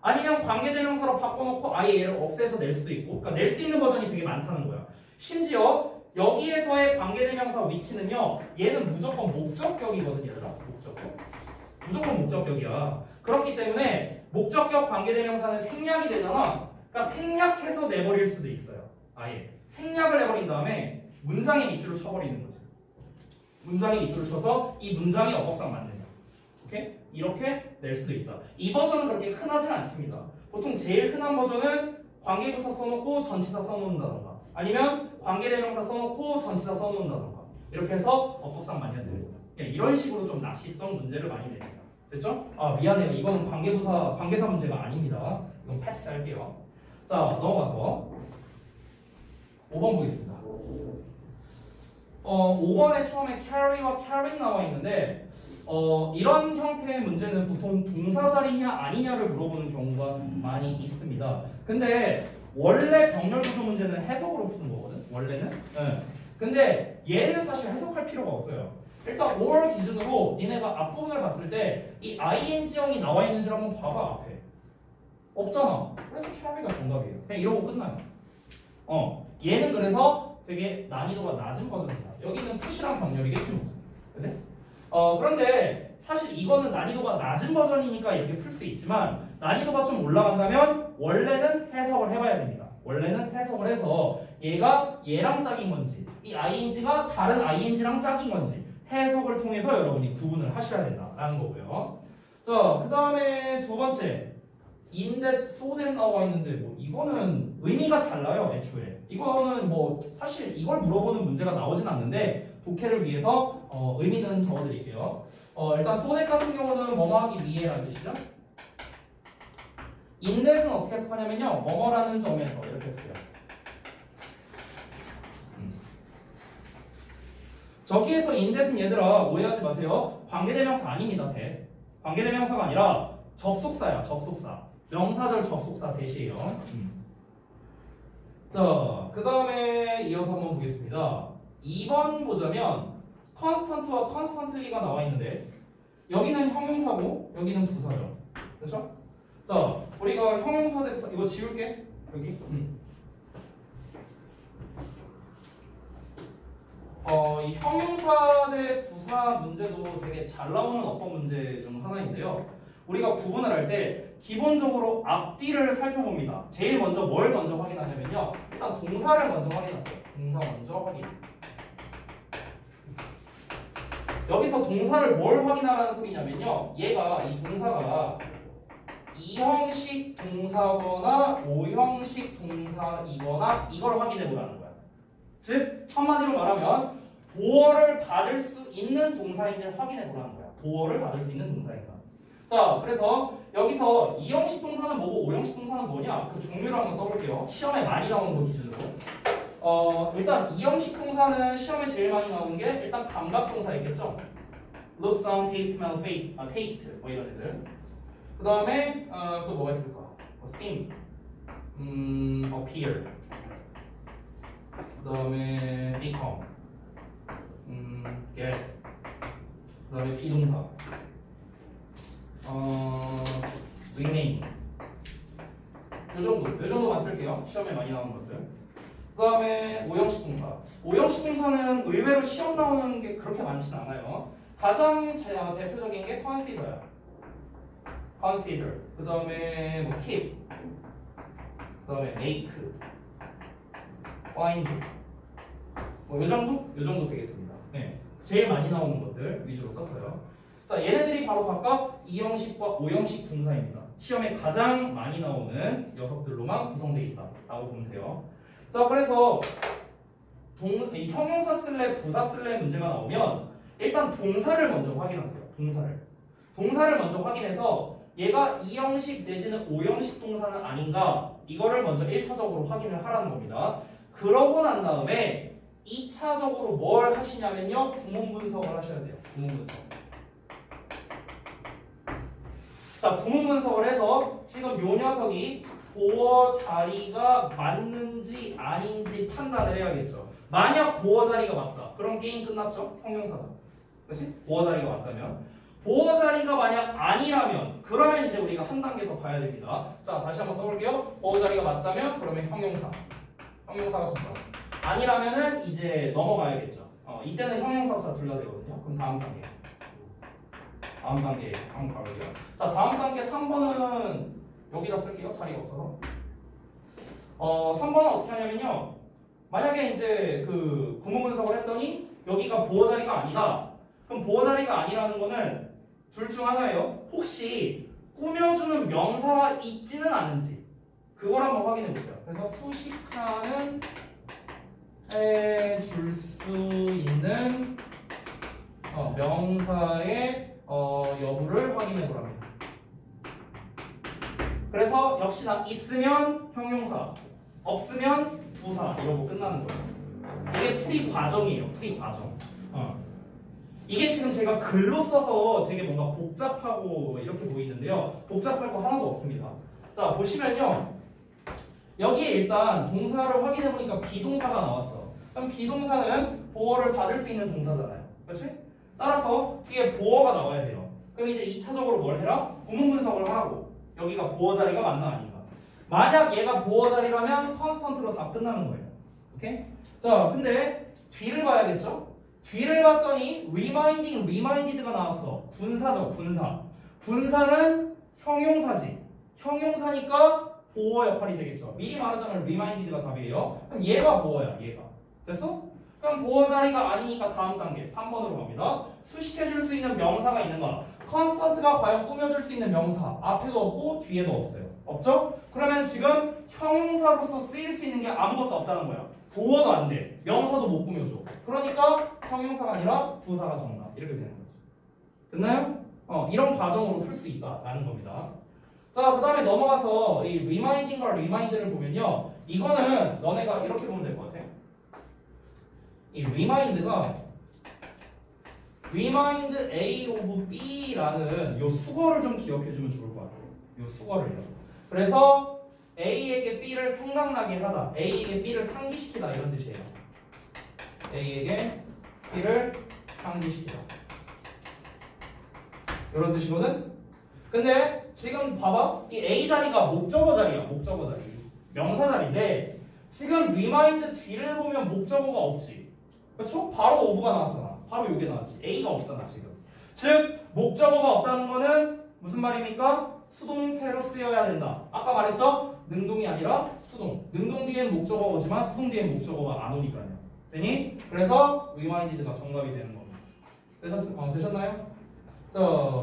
아니면 관계대명사로 바꿔놓고 아예 얘를 없애서 낼 수도 있고. 그러니까 낼 수 있는 버전이 되게 많다는 거야. 심지어 여기에서의 관계대명사 which는요. 얘는 무조건 목적격이거든요. 얘들아. 목적격. 무조건 목적격이야. 그렇기 때문에 목적격 관계대명사는 생략이 되잖아. 그러니까 생략해서 내버릴 수도 있어요. 아예 생략을 해버린 다음에 문장의 밑줄을 쳐버리는 거지. 문장의 밑줄을 쳐서 이 문장이 어법상 맞는다. 오케이? 이렇게 낼 수도 있다. 이 버전은 그렇게 흔하진 않습니다. 보통 제일 흔한 버전은 관계부사 써놓고 전치사 써놓는다던가 아니면 관계대명사 써놓고 전치사 써놓는다던가 이렇게 해서 어법상 맞냐됩니다. 이런 식으로 좀 낚시성 문제를 많이 냅니다. 됐죠? 미안해요. 이거는 관계사 문제가 아닙니다. 이건 패스할게요. 자, 넘어가서 5번 보겠습니다. 5번에 처음에 carry와 carrying 나와 있는데 이런 형태의 문제는 보통 동사 자리냐 아니냐를 물어보는 경우가 많이 있습니다. 근데 원래 병렬 구조 문제는 해석으로 푸는 거거든. 원래는. 네. 근데 얘는 사실 해석할 필요가 없어요. 일단 5월 기준으로 니네가 앞부분을 봤을 때 이 ing형이 나와 있는지를 한번 봐봐. 앞에 없잖아. 그래서 carry가 정답이에요. 그냥 이러고 끝나요. 얘는 그래서 되게 난이도가 낮은 버전이다. 여기는 푸시랑 병렬이겠지 뭐. 그치? 그런데 사실 이거는 난이도가 낮은 버전이니까 이렇게 풀 수 있지만 난이도가 좀 올라간다면 원래는 해석을 해봐야 됩니다. 원래는 해석을 해서 얘가 얘랑 짝인 건지 이 ing가 다른 ing랑 짝인 건지 해석을 통해서 여러분이 구분을 하셔야 된다라는 거고요. 자, 그 다음에 두 번째 in that, so that 나와 있는데 뭐 이거는 의미가 달라요. 애초에 이거는 뭐 사실 이걸 물어보는 문제가 나오진 않는데 독해를 위해서 의미는 적어드릴게요. 일단 so that 같은 경우는 뭐뭐 하기 위해라는 뜻이죠. in that은 어떻게 해석하냐면요. 뭐뭐라는 점에서 이렇게 해석해요. 저기에서 인댓은 얘들아 오해하지 마세요. 관계대명사 아닙니다. 관계대명사가 아니라 접속사야. 접속사. 명사절 접속사 대시예요. 자, 그 다음에 이어서 한번 보겠습니다. 2번 보자면 컨스턴트와 컨스턴틀리가 나와 있는데 여기는 형용사고 여기는 부사죠. 그렇죠? 자, 우리가 형용사 대 부사 이거 지울게. 여기. 이 형용사 대 부사 문제도 되게 잘 나오는 어법 문제 중 하나인데요. 우리가 구분을 할 때 기본적으로 앞뒤를 살펴봅니다. 제일 먼저 뭘 먼저 확인하냐면요. 일단 동사를 먼저 확인하세요. 동사 먼저 확인. 여기서 동사를 뭘 확인하라는 소리냐면요. 얘가 이 동사가 2형식 동사거나 5형식 동사이거나 이걸 확인해 보라는 거야. 즉 한마디로 말하면 보어를 받을 수 있는 동사인지 확인해 보라는 거야. 보어를 받을 수 있는 동사인가. 자, 그래서 여기서 2형식 동사는 뭐고 5형식 동사는 뭐냐? 그 종류를 한번 써볼게요. 시험에 많이 나오는 거 기준으로. 일단 2형식 동사는 시험에 제일 많이 나오는 게 일단 감각 동사 있겠죠? look, sound, taste, smell, taste 뭐 이런 애들. 그 다음에 또 뭐가 있을까? seem, appear. 그 다음에 become, get. 그 다음에 비동사. remain. 요 정도만 쓸게요. 시험에 많이 나오는 것들. 그 다음에 5형식 동사. 5형식 동사는 의외로 시험 나오는 게 그렇게 많지는 않아요. 가장 대표적인 게 consider야. consider. 그 다음에 뭐 keep. 그 다음에 make. find. 뭐 요 정도 되겠습니다. 네. 제일 많이 나오는 것들 위주로 썼어요. 자, 얘네들이 바로 각각 2형식과 5형식 동사입니다. 시험에 가장 많이 나오는 녀석들로만 구성되어 있다라고 보면 돼요. 자, 그래서 형용사 쓸래 부사 쓸래 문제가 나오면 일단 동사를 먼저 확인하세요. 동사를 먼저 확인해서 얘가 2형식 내지는 5형식 동사는 아닌가 이거를 먼저 1차적으로 확인을 하라는 겁니다. 그러고 난 다음에 2차적으로 뭘 하시냐면요. 구문 분석을 하셔야 돼요. 구문 분석. 자, 구문 분석을 해서 지금 요 녀석이 보어 자리가 맞는지 아닌지 판단을 해야겠죠. 만약 보어 자리가 맞다. 그럼 게임 끝났죠? 형용사죠. 그렇지? 보어 자리가 맞다면. 보어 자리가 만약 아니라면 그러면 이제 우리가 한 단계 더 봐야 됩니다. 자, 다시 한번 써볼게요. 보어 자리가 맞다면 그러면 형용사가 정답. 아니라면은 이제 넘어가야겠죠. 이때는 형용사부사 둘 다 되거든요. 그럼 다음 단계 한번 가볼게요. 자, 다음 단계 3번은 여기다 쓸게요. 자리가 없어서. 3번은 어떻게 하냐면요. 만약에 이제 그 구문 분석을 했더니 여기가 보어 자리가 아니다. 그럼 보어 자리가 아니라는 거는 둘 중 하나예요. 혹시 꾸며주는 명사가 있지는 않은지 그걸 한번 확인해 보세요. 그래서 수식하는 해줄 수 있는 명사의 여부를 확인해 보랍니다. 그래서 역시나 있으면 형용사, 없으면 부사 이러고 끝나는 거예요. 이게 풀이 과정이에요. 풀이 과정. 이게 지금 제가 글로 써서 되게 뭔가 복잡하고 이렇게 보이는데요. 복잡할 거 하나도 없습니다. 자, 보시면요. 여기에 일단 동사를 확인해 보니까 비동사가 나왔어. 그럼 비동사는 보어를 받을 수 있는 동사잖아요. 그렇지? 따라서 뒤에 보어가 나와야 돼요. 그럼 이제 2차적으로 뭘 해라? 구문 분석을 하고 여기가 보어 자리가 맞나 아닌가. 만약 얘가 보어 자리라면 컨스턴트로 다 끝나는 거예요. 오케이? 자, 근데 뒤를 봐야겠죠? 뒤를 봤더니 reminded가 나왔어. 분사죠, 분사. 분사는 형용사지. 형용사니까 보어 역할이 되겠죠. 미리 말하자면 reminded가 답이에요. 그럼 얘가 보어야, 얘가. 됐어? 그럼 보어 자리가 아니니까 다음 단계 3번으로 갑니다. 수식해줄 수 있는 명사가 있는가? 컨스턴트가 과연 꾸며줄 수 있는 명사 앞에도 없고 뒤에도 없어요. 없죠? 그러면 지금 형용사로서 쓰일 수 있는 게 아무것도 없다는 거야. 보어도 안 돼. 명사도 못 꾸며줘. 그러니까 형용사가 아니라 부사가 정답. 이렇게 되는 거죠. 됐나요? 이런 과정으로 풀 수 있다라는 겁니다. 자, 그 다음에 넘어가서 이 reminding과 remind를 보면요. 이거는 너네가 이렇게 보면 될 것 같아. 이 remind가 remind A of B라는 요 수거를 좀 기억해주면 좋을 것 같아요. 요 수거를요. 그래서 A에게 B를 생각나게 하다, A에게 B를 상기시키다 이런 뜻이에요. A에게 B를 상기시키다 이런 뜻이거든. 근데 지금 봐봐, 이 A 자리가 목적어 자리야. 목적어 자리, 명사 자리인데 지금 remind 뒤를 보면 목적어가 없지. 그렇죠? 바로 ove가 나왔잖아. 바로 이게 나왔지. A가 없잖아 지금. 즉 목적어가 없다는 거는 무슨 말입니까? 수동태로 쓰여야 된다. 아까 말했죠? 능동이 아니라 수동. 능동 뒤엔 목적어가 오지만 수동 뒤엔 목적어가 안 오니까요. 되니? 그래서 reminded가 정답이 되는 겁니다. 되셨나요? 자,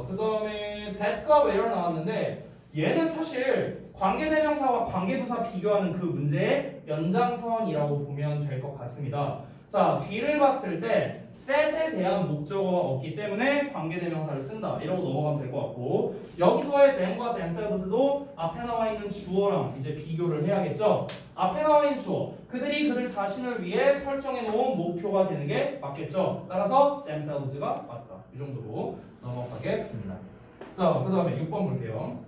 그 다음에 that과 where 나왔는데 얘는 사실 관계대명사와 관계부사 비교하는 그 문제의 연장선이라고 보면 될 것 같습니다. 자, 뒤를 봤을 때 set에 대한 목적어가 없기 때문에 관계대명사를 쓴다 이러고 넘어가면 될 것 같고, 여기서의 then과 themselves도 앞에 나와 있는 주어랑 이제 비교를 해야겠죠. 앞에 나와 있는 주어, 그들이 그들 자신을 위해 설정해 놓은 목표가 되는 게 맞겠죠. 따라서 themselves가 맞다. 이 정도로 넘어가겠습니다. 자, 그 다음에 6번 볼게요.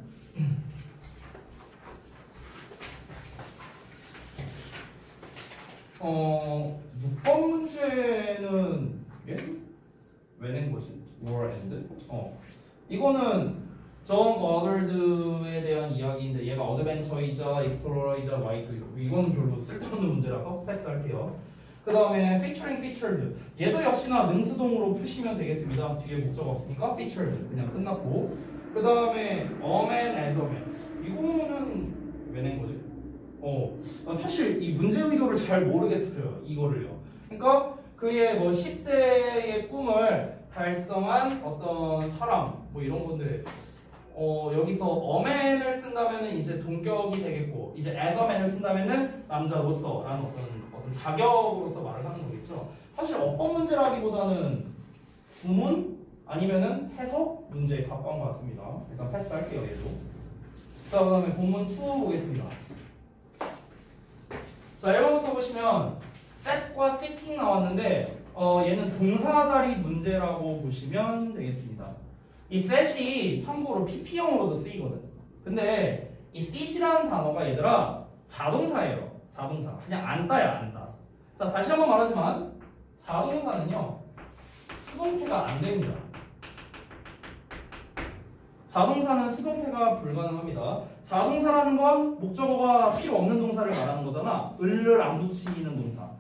6번 문제는 왜 낸 거지? war and? 이거는 존 버들드에 대한 이야기인데 얘가 어드벤처이자 익스플로러이자 라이트, 이거는 별로 쓸데없는 문제라서 패스할게요. 그 다음에 featuring featured, 얘도 역시나 능수동으로 푸시면 되겠습니다. 뒤에 목적 없으니까 featured 그냥 끝났고, 그 다음에 a man as a man, 이거는 왜 낸 거지? 사실 이 문제 의도를 잘 모르겠어요. 이거를요. 그러니까 그의 뭐 10대의 꿈을 달성한 어떤 사람 뭐 이런 건데, 여기서 a man을 쓴다면은 이제 동격이 되겠고, 이제 as a man을 쓴다면은 남자로서라는 어떤 자격으로서 말을 하는 거겠죠. 사실 어법 문제라기보다는 구문 아니면은 해석 문제에 가까운 것 같습니다. 일단 패스할게요, 얘도. 자, 그 다음에 본문 2 보겠습니다. 자, 1번부터 보시면 set과 sitting 나왔는데 얘는 동사 자리 문제라고 보시면 되겠습니다. 이 set이 참고로 PP형으로도 쓰이거든. 근데 이 sit이라는 단어가 얘들아 자동사예요. 자동사. 그냥 안다야, 안다. 자, 다시 한번 말하지만 자동사는요 수동태가 안 됩니다. 자동사는 수동태가 불가능합니다. 자동사라는 건 목적어가 필요 없는 동사를 말하는 거잖아. 을을 안 붙이는 동사.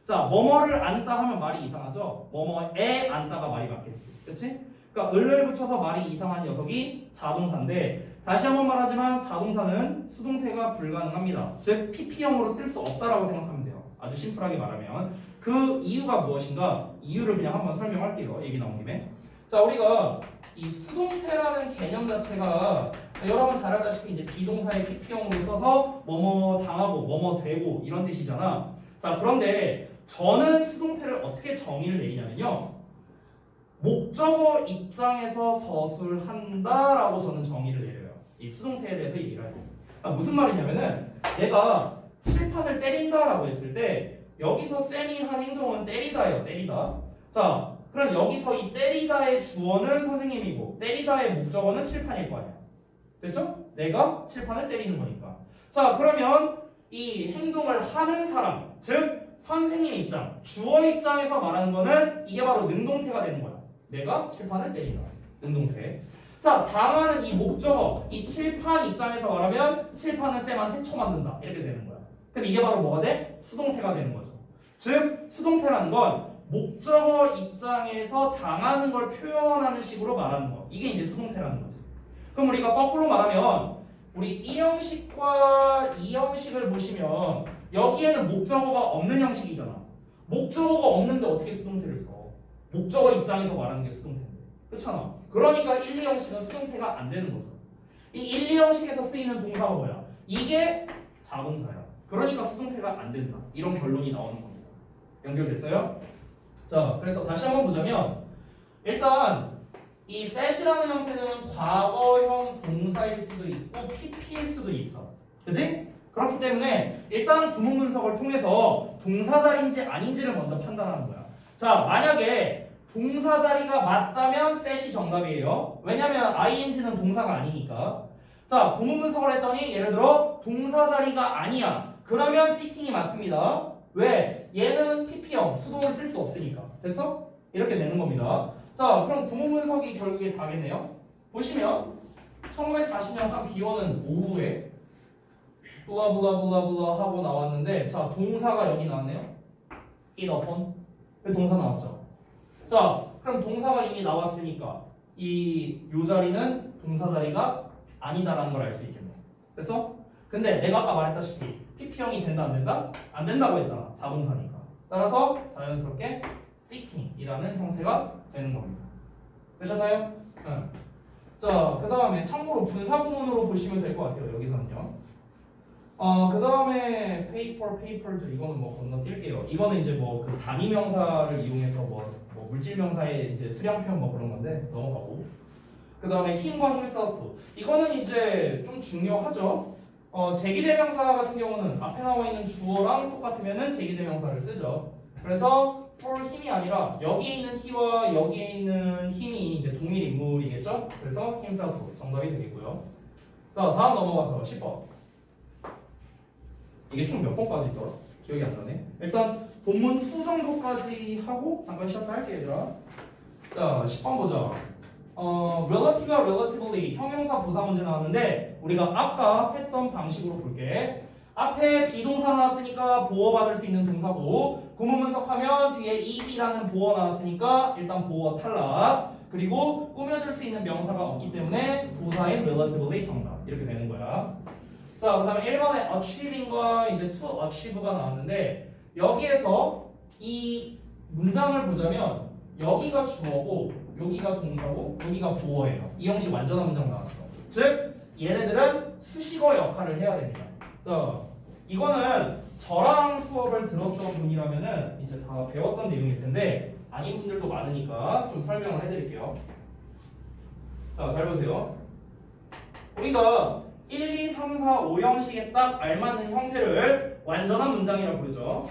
자, 뭐뭐를 안다 하면 말이 이상하죠? 뭐뭐에 안다가 말이 맞겠지. 그치? 그러니까 을을 붙여서 말이 이상한 녀석이 자동사인데, 다시 한번 말하지만 자동사는 수동태가 불가능합니다. 즉 PP형으로 쓸 수 없다라고 생각하면 돼요. 아주 심플하게 말하면. 그 이유가 무엇인가? 이유를 그냥 한번 설명할게요. 얘기 나온 김에. 자, 우리가 이 수동태라는 개념 자체가 여러분 잘 알다시피 이제 비동사의 PP형으로 써서 뭐뭐 당하고 뭐뭐 되고 이런 뜻이잖아. 자, 그런데 저는 수동태를 어떻게 정의를 내리냐면요, 목적어 입장에서 서술한다라고 저는 정의를 내려요. 이 수동태에 대해서 얘기를 할 때. 그러니까 무슨 말이냐면은 내가 칠판을 때린다라고 했을 때 여기서 쌤이 한 행동은 때리다예요. 때리다. 자, 그럼 여기서 이 때리다의 주어는 선생님이고 때리다의 목적어는 칠판일 거 아니야. 됐죠? 내가 칠판을 때리는 거니까. 자, 그러면 이 행동을 하는 사람, 즉 선생님 입장, 주어 입장에서 말하는 거는 이게 바로 능동태가 되는 거야. 내가 칠판을 때린다. 능동태. 자, 당하는 이 목적어, 이 칠판 입장에서 말하면 칠판은 쌤한테 쳐맞는다. 이렇게 되는 거야. 그럼 이게 바로 뭐가 돼? 수동태가 되는 거죠. 즉 수동태라는 건 목적어 입장에서 당하는 걸 표현하는 식으로 말하는 거. 이게 이제 수동태라는 거지. 그럼 우리가 거꾸로 말하면 우리 1형식과 2형식을 보시면 여기에는 목적어가 없는 형식이잖아. 목적어가 없는데 어떻게 수동태를 써? 목적어 입장에서 말하는 게 수동태인데. 그렇잖아. 그러니까 1, 2형식은 수동태가 안 되는 거죠. 이 1, 2형식에서 쓰이는 동사가 뭐야? 이게 자동사야. 그러니까 수동태가 안 된다. 이런 결론이 나오는 겁니다. 연결됐어요? 자, 그래서 다시 한번 보자면 일단 이 set이라는 형태는 과거형 동사일 수도 있고 PP일 수도 있어. 그치? 그렇기 때문에 일단 구문 분석을 통해서 동사 자리인지 아닌지를 먼저 판단하는 거야. 자, 만약에 동사 자리가 맞다면 set이 정답이에요. 왜냐면 ing는 동사가 아니니까. 자, 구문 분석을 했더니 예를 들어 동사 자리가 아니야. 그러면 sitting이 맞습니다. 왜? 얘는 PP형, 수동을 쓸 수 없으니까. 됐어? 이렇게 되는 겁니다. 자, 그럼 구문 분석이 결국에 다겠네요. 보시면 1940년 한 비 오는 오후에 블라블라블라블라 하고 나왔는데 자, 동사가 여기 나왔네요. it upon. 동사 나왔죠. 자, 그럼 동사가 이미 나왔으니까 요 자리는 동사 자리가 아니다라는 걸 알 수 있겠네. 됐어? 근데 내가 아까 말했다시피 PP형이 된다 안 된다? 안 된다고 했잖아. 자동사니까. 따라서 자연스럽게 sitting이라는 형태가 되는 겁니다. 되셨나요? 응. 자, 그 다음에 참고로 분사구문으로 보시면 될 것 같아요. 여기서는요. 그 다음에 papers 이거는 뭐 건너뛸게요. 이거는 이제 뭐 그 단위명사를 이용해서 뭐 물질명사의 이제 수량표현 뭐 그런 건데 넘어가고. 그 다음에 힘과 himself 이거는 이제 좀 중요하죠. 제기대명사 같은 경우는 앞에 나와 있는 주어랑 똑같으면은 제기대명사를 쓰죠. 그래서 for 힘이 아니라 여기에 있는 he와 여기에 있는 힘이 이제 동일 인물이겠죠. 그래서 himself 정답이 되겠고요. 자, 다음 넘어가서 10번. 이게 총 몇 번까지 있더라? 기억이 안 나네. 일단 본문 2 정도까지 하고 잠깐 쉬었다 할게요, 얘들아. 자, 10번 보자. relative와 relatively 형용사 부사 문제 나왔는데 우리가 아까 했던 방식으로 볼게. 앞에 비동사 나왔으니까 보어받을 수 있는 동사고 구문 분석하면 뒤에 is라는 보어 나왔으니까 일단 보어 탈락. 그리고 꾸며줄 수 있는 명사가 없기 때문에 부사인 relatively 정답. 이렇게 되는 거야. 자, 그 다음에 1번에 achieveing과 이제 to achieve가 나왔는데 여기에서 이 문장을 보자면 여기가 주어고 여기가 동사고 여기가 보어예요. 이 형식 완전한 문장 나왔어. 즉 얘네들은 수식어 역할을 해야 됩니다. 자, 이거는 저랑 수업을 들었던 분이라면은 이제 다 배웠던 내용일 텐데 아닌 분들도 많으니까 좀 설명을 해드릴게요. 자, 잘 보세요. 우리가 1, 2, 3, 4, 5 형식에 딱 알맞는 형태를 완전한 문장이라고 부르죠.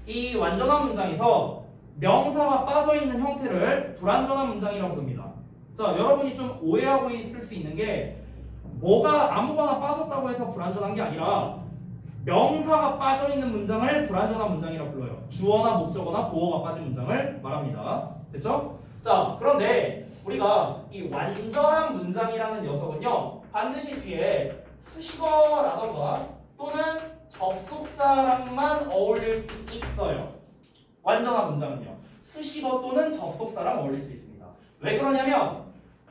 이 완전한 문장에서 명사가 빠져있는 형태를 불완전한 문장이라고 부릅니다. 자, 여러분이 좀 오해하고 있을 수 있는 게 뭐가 아무거나 빠졌다고 해서 불완전한 게 아니라 명사가 빠져있는 문장을 불완전한 문장이라고 불러요. 주어나 목적어나 보어가 빠진 문장을 말합니다. 됐죠? 자, 그런데 우리가 이 완전한 문장이라는 녀석은요 반드시 뒤에 수식어라던가 또는 접속사랑만 어울릴 수 있어요. 완전한 문장은요 수식어 또는 접속사랑 어울릴 수 있습니다. 왜 그러냐면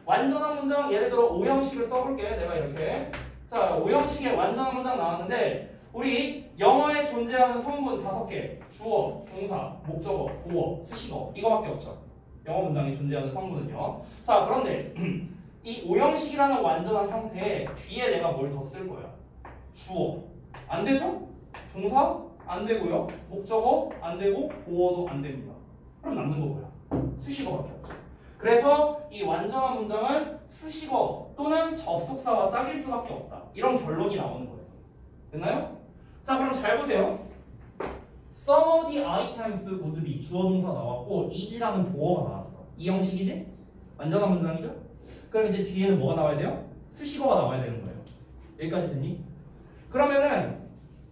완전한 문장 예를 들어 5형식을 써볼게. 내가 이렇게 자 5형식의 완전한 문장 나왔는데 우리 영어에 존재하는 성분 5개 주어, 동사, 목적어, 보어, 수식어 이거밖에 없죠. 영어 문장에 존재하는 성분은요. 자, 그런데 이 5형식이라는 완전한 형태에 뒤에 내가 뭘 더 쓸 거야? 주어. 안 되죠? 동사? 안 되고요. 목적어? 안 되고 보어도 안 됩니다. 그럼 남는 거 뭐야? 수식어밖에 없죠. 그래서 이 완전한 문장은 수식어 또는 접속사와 짝일 수밖에 없다. 이런 결론이 나오는 거예요. 됐나요? 자, 그럼 잘 보세요. Some of the items would be 주어 동사 나왔고 is라는 보어가 나왔어. 이 형식이지? 완전한 문장이죠? 그럼 이제 뒤에는 뭐가 나와야 돼요? 수식어가 나와야 되는 거예요. 여기까지 됐니? 그러면은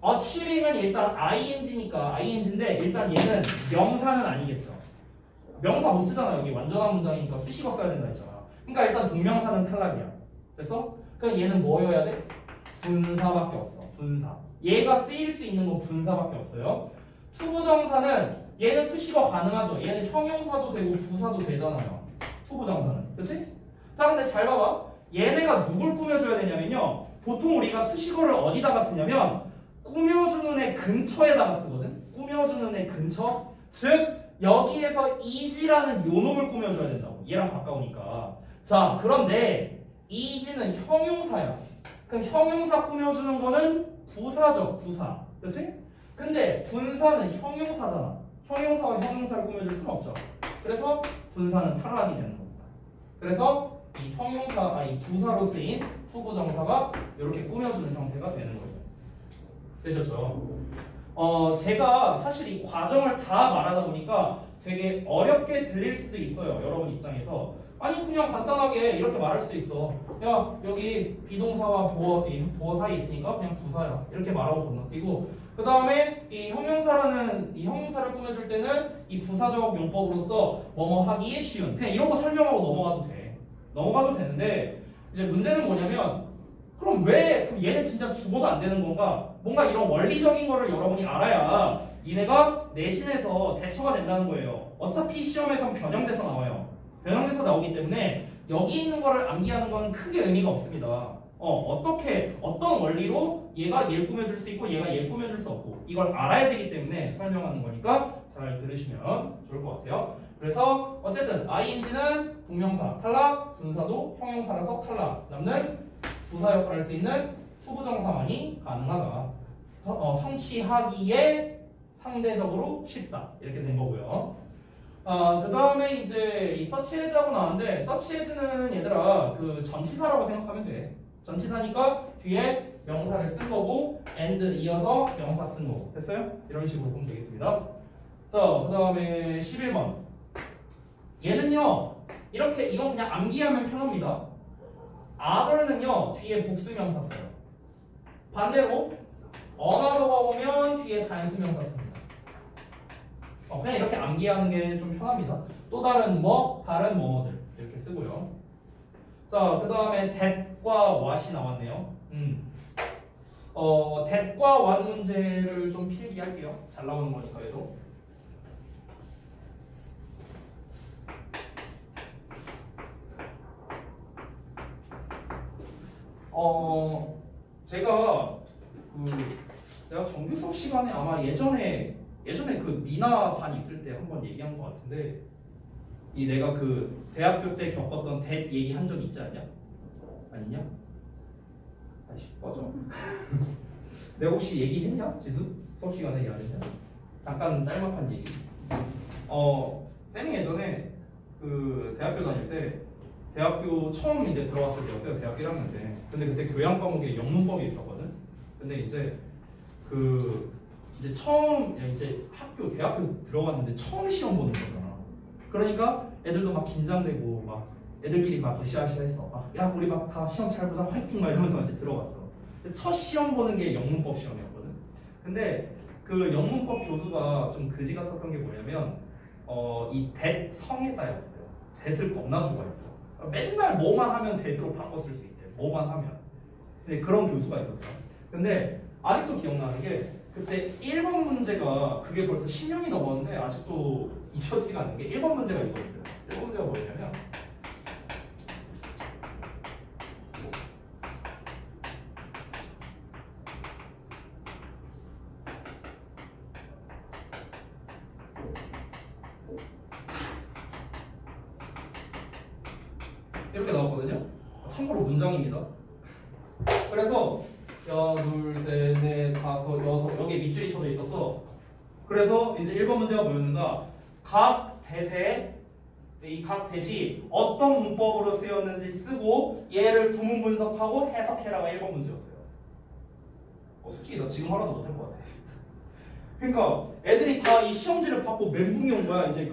achieving은 일단 ing니까 ing인데 일단 얘는 명사는 아니겠죠. 명사 못 쓰잖아. 여기 완전한 문장이니까 수식어 써야 된다 했잖아. 그러니까 일단 동명사는 탈락이야. 됐어? 그럼 얘는 뭐여야 돼? 분사밖에 없어. 분사. 얘가 쓰일 수 있는 건 분사밖에 없어요. 투부정사는 얘는 수식어 가능하죠. 얘는 형용사도 되고 부사도 되잖아요. 투부정사는. 그치? 자, 근데 잘 봐봐. 얘네가 누굴 꾸며줘야 되냐면요. 보통 우리가 수식어를 어디다가 쓰냐면 꾸며주는 애 근처에다가 쓰거든. 꾸며주는 애 근처. 즉 여기에서 is라는 요놈을 꾸며줘야 된다고. 얘랑 가까우니까. 자, 그런데 is는 형용사야. 그럼 형용사 꾸며주는 거는 부사죠. 부사. 그렇지? 근데 분사는 형용사잖아. 형용사와 형용사를 꾸며줄 수는 없죠. 그래서 분사는 탈락이 되는 겁니다. 그래서 이 형용사, 이 부사로 쓰인 투부정사가 이렇게 꾸며주는 형태가 되는 거죠. 되셨죠? 제가 사실 이 과정을 다 말하다 보니까 되게 어렵게 들릴 수도 있어요. 여러분 입장에서. 아니 그냥 간단하게 이렇게 말할 수도 있어. 야 여기 비동사와 보어 사이에 있으니까 그냥 부사야. 이렇게 말하고 건너뛰고 그 다음에 이 형용사를 꾸며줄 때는 이 부사적 용법으로서 뭐뭐 하기에 쉬운 그냥 이러고 설명하고 넘어가도 되는데 이제 문제는 뭐냐면 그럼 얘네 진짜 죽어도 안 되는 건가? 뭔가 이런 원리적인 거를 여러분이 알아야 얘네가 내신에서 대처가 된다는 거예요. 어차피 시험에선 변형돼서 나와요. 변형돼서 나오기 때문에 여기 있는 거를 암기하는 건 크게 의미가 없습니다. 어떤 원리로 얘가 얘를 꾸며줄 수 있고 얘가 얘를 꾸며줄 수 없고 이걸 알아야 되기 때문에 설명하는 거니까 잘 들으시면 좋을 것 같아요. 그래서 어쨌든 ing는 동명사 탈락, 분사도 형용사라서 탈락, 남는 부사 역할을 할 수 있는 투부정사만이 가능하다. 성취하기에 상대적으로 쉽다. 이렇게 된 거고요. 그 다음에 이제 이 search as하고 나왔는데 search as는 얘들아 그 전치사라고 생각하면 돼. 전치사니까 뒤에 명사를 쓴 거고 and 이어서 명사 쓴 거고 됐어요? 이런 식으로 보면 되겠습니다. 자, 그 다음에 11번 얘는요 이렇게 이건 그냥 암기하면 편합니다. other는요 뒤에 복수명사 써요. 반대로 another가 오면 뒤에 단수명사 씁니다. 그냥 이렇게 암기하는 게 좀 편합니다. 또 다른 다른 뭐뭐들 이렇게 쓰고요. 자, 그 다음에 that과 what이 나왔네요. that과 what 문제를 좀 필기할게요. 잘 나오는 거니까 얘도. 내가 정규 수업 시간에 아마 예전에 그 미나 반 있을 때 한번 얘기한 것 같은데 내가 그 대학교 때 겪었던 that 얘기 한 적 있지 않냐? 아니냐? 아이씨 꺼져. 내가 혹시 얘기했냐? 지수? 수업 시간에 얘기 안 했냐? 잠깐 짤막한 얘기. 쌤이 예전에 그 대학교 다닐 때 대학교 처음 이제 들어갔을 때였어요. 대학교 1학년 때. 근데 그때 교양 과목에 영문법이 있었거든. 근데 이제 처음 대학교 들어갔는데 처음 시험 보는 거잖아. 그러니까 애들도 막 긴장되고 막 애들끼리 막 으쌰으쌰했어. 야 우리 막 다 시험 잘 보자 화이팅 막 이러면서 이제 들어갔어. 근데 첫 시험 보는 게 영문법 시험이었거든. 근데 그 영문법 교수가 좀 그지 같았던 게 뭐냐면 이 that 성애자였어요. that을 겁나 좋아했어. 맨날 뭐만 하면 that으로 바꿨을 수 있대. 뭐만 하면. 근데 그런 교수가 있었어요. 근데 아직도 기억나는 게 그때 1번 문제가 그게 벌써 10년이 넘었는데 아직도 잊혀지지가 않는 게 1번 문제가 이거였어요. 1번 문제가 뭐였냐면 이렇게 나왔거든요. 참고로 문장입니다. 그래서 하나, 둘, 셋, 넷, 다섯, 여섯 여기에 밑줄이 쳐져 있었어. 그래서 이제 1번 문제가 뭐였는가? 각 대세 이 각 대시 어떤 문법으로 쓰였는지 쓰고 얘를 구문 분석하고 해석해라가 1번 문제였어요. 솔직히 나 지금 하나도 못할 것 같아. 그러니까 애들이 다 이 시험지를 받고 멘붕이 온 거야. 이제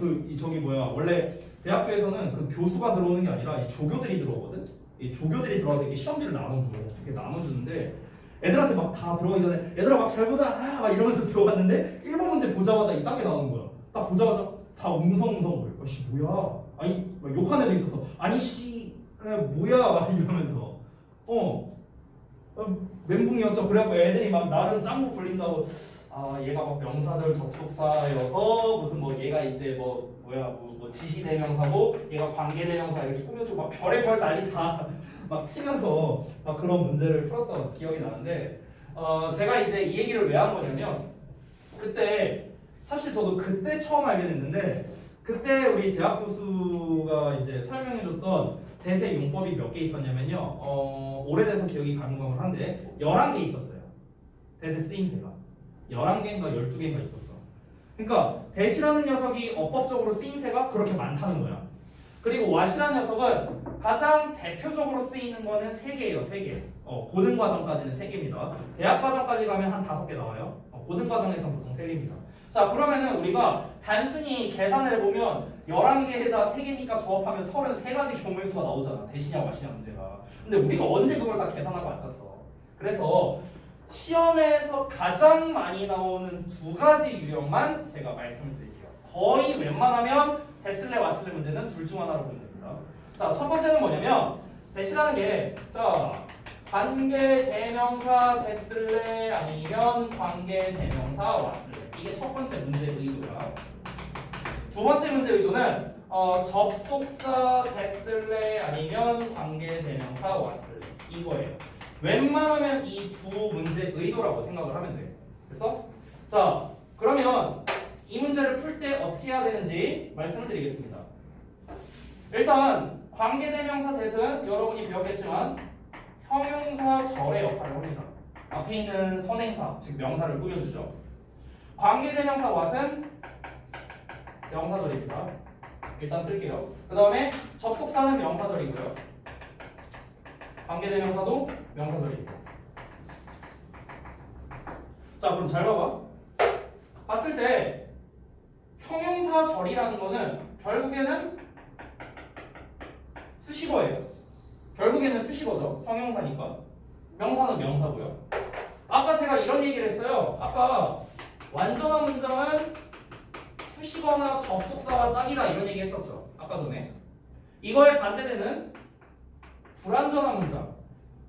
원래 대학교에서는 그 교수가 들어오는 게 아니라 이 조교들이 들어오거든. 이 조교들이 들어와서 이렇게 시험지를 나눠주는데 애들한테 막 다 들어가기 전에 얘들아 막 잘 보자 막 이러면서 들어갔는데 1번 문제 보자마자 이딴 게 나오는 거야. 딱 보자마자 다 웅성웅성거려. 씨 뭐야? 아니 막 욕한 애도 있었어. 아니 씨 뭐야? 막 이러면서 멘붕이었죠. 그래갖고 애들이 막 나름 짱구 불린다고 얘가 막 명사절 접속사여서 무슨 얘가 이제 지시대명사고 얘가 관계대명사 이렇게 꾸며주고 막 별의별 난리 다 막 치면서 막 그런 문제를 풀었던 기억이 나는데 제가 이제 이 얘기를 왜 한 거냐면 그때 사실 저도 그때 처음 알게 됐는데 그때 우리 대학 교수가 이제 설명해줬던 대세 용법이 몇 개 있었냐면요. 오래돼서 기억이 가물가물한데 11개 있었어요. 대세 쓰임새가 11개인가 12개인가 있었어. 그러니까 대시라는 녀석이 어법적으로 쓰임새가 그렇게 많다는 거야. 그리고 what이라는 녀석은 가장 대표적으로 쓰이는 거는 3개예요. 3개. 고등과정까지는 3개입니다. 대학과정까지 가면 한 5개 나와요. 고등과정에서 보통 3개입니다. 자, 그러면은 우리가 단순히 계산을 해보면 11개에다 3개니까 조합하면 33가지 경우의 수가 나오잖아. 대시냐 what이냐 문제가. 근데 우리가 언제 그걸 다 계산하고 앉았어. 그래서 시험에서 가장 많이 나오는 2가지 유형만 제가 말씀드릴게요. 거의 웬만하면 데슬레 왓슬레 문제는 둘 중 하나로 보면 됩니다. 자, 첫 번째는 뭐냐면 대시라는 게 자, 관계 대명사 데슬레 아니면 관계 대명사 왓슬레. 이게 첫 번째 문제 의도야. 두 번째 문제 의도는 접속사 데슬레 아니면 관계 대명사 왓슬레. 이거예요. 웬만하면 이 두 문제 의도라고 생각을 하면 돼. 됐어? 자, 그러면 이 문제를 풀 때 어떻게 해야 되는지 말씀을 드리겠습니다. 일단 관계대명사 대은 여러분이 배웠겠지만 형용사절의 역할을 합니다. 앞에 있는 선행사, 즉 명사를 꾸며주죠. 관계대명사 what은 명사절입니다. 일단 쓸게요. 그 다음에 접속사는 명사절이고요. 관계대명사도 명사절입니다. 자, 그럼 잘 봐봐. 봤을 때 형용사절이라는 거는 결국에는 수식어예요. 결국에는 수식어죠. 형용사니까. 명사는 명사고요. 아까 제가 이런 얘기를 했어요. 아까 완전한 문장은 수식어나 접속사와 짝이다 이런 얘기 했었죠. 아까 전에. 이거의 반대되는 불완전한 문장.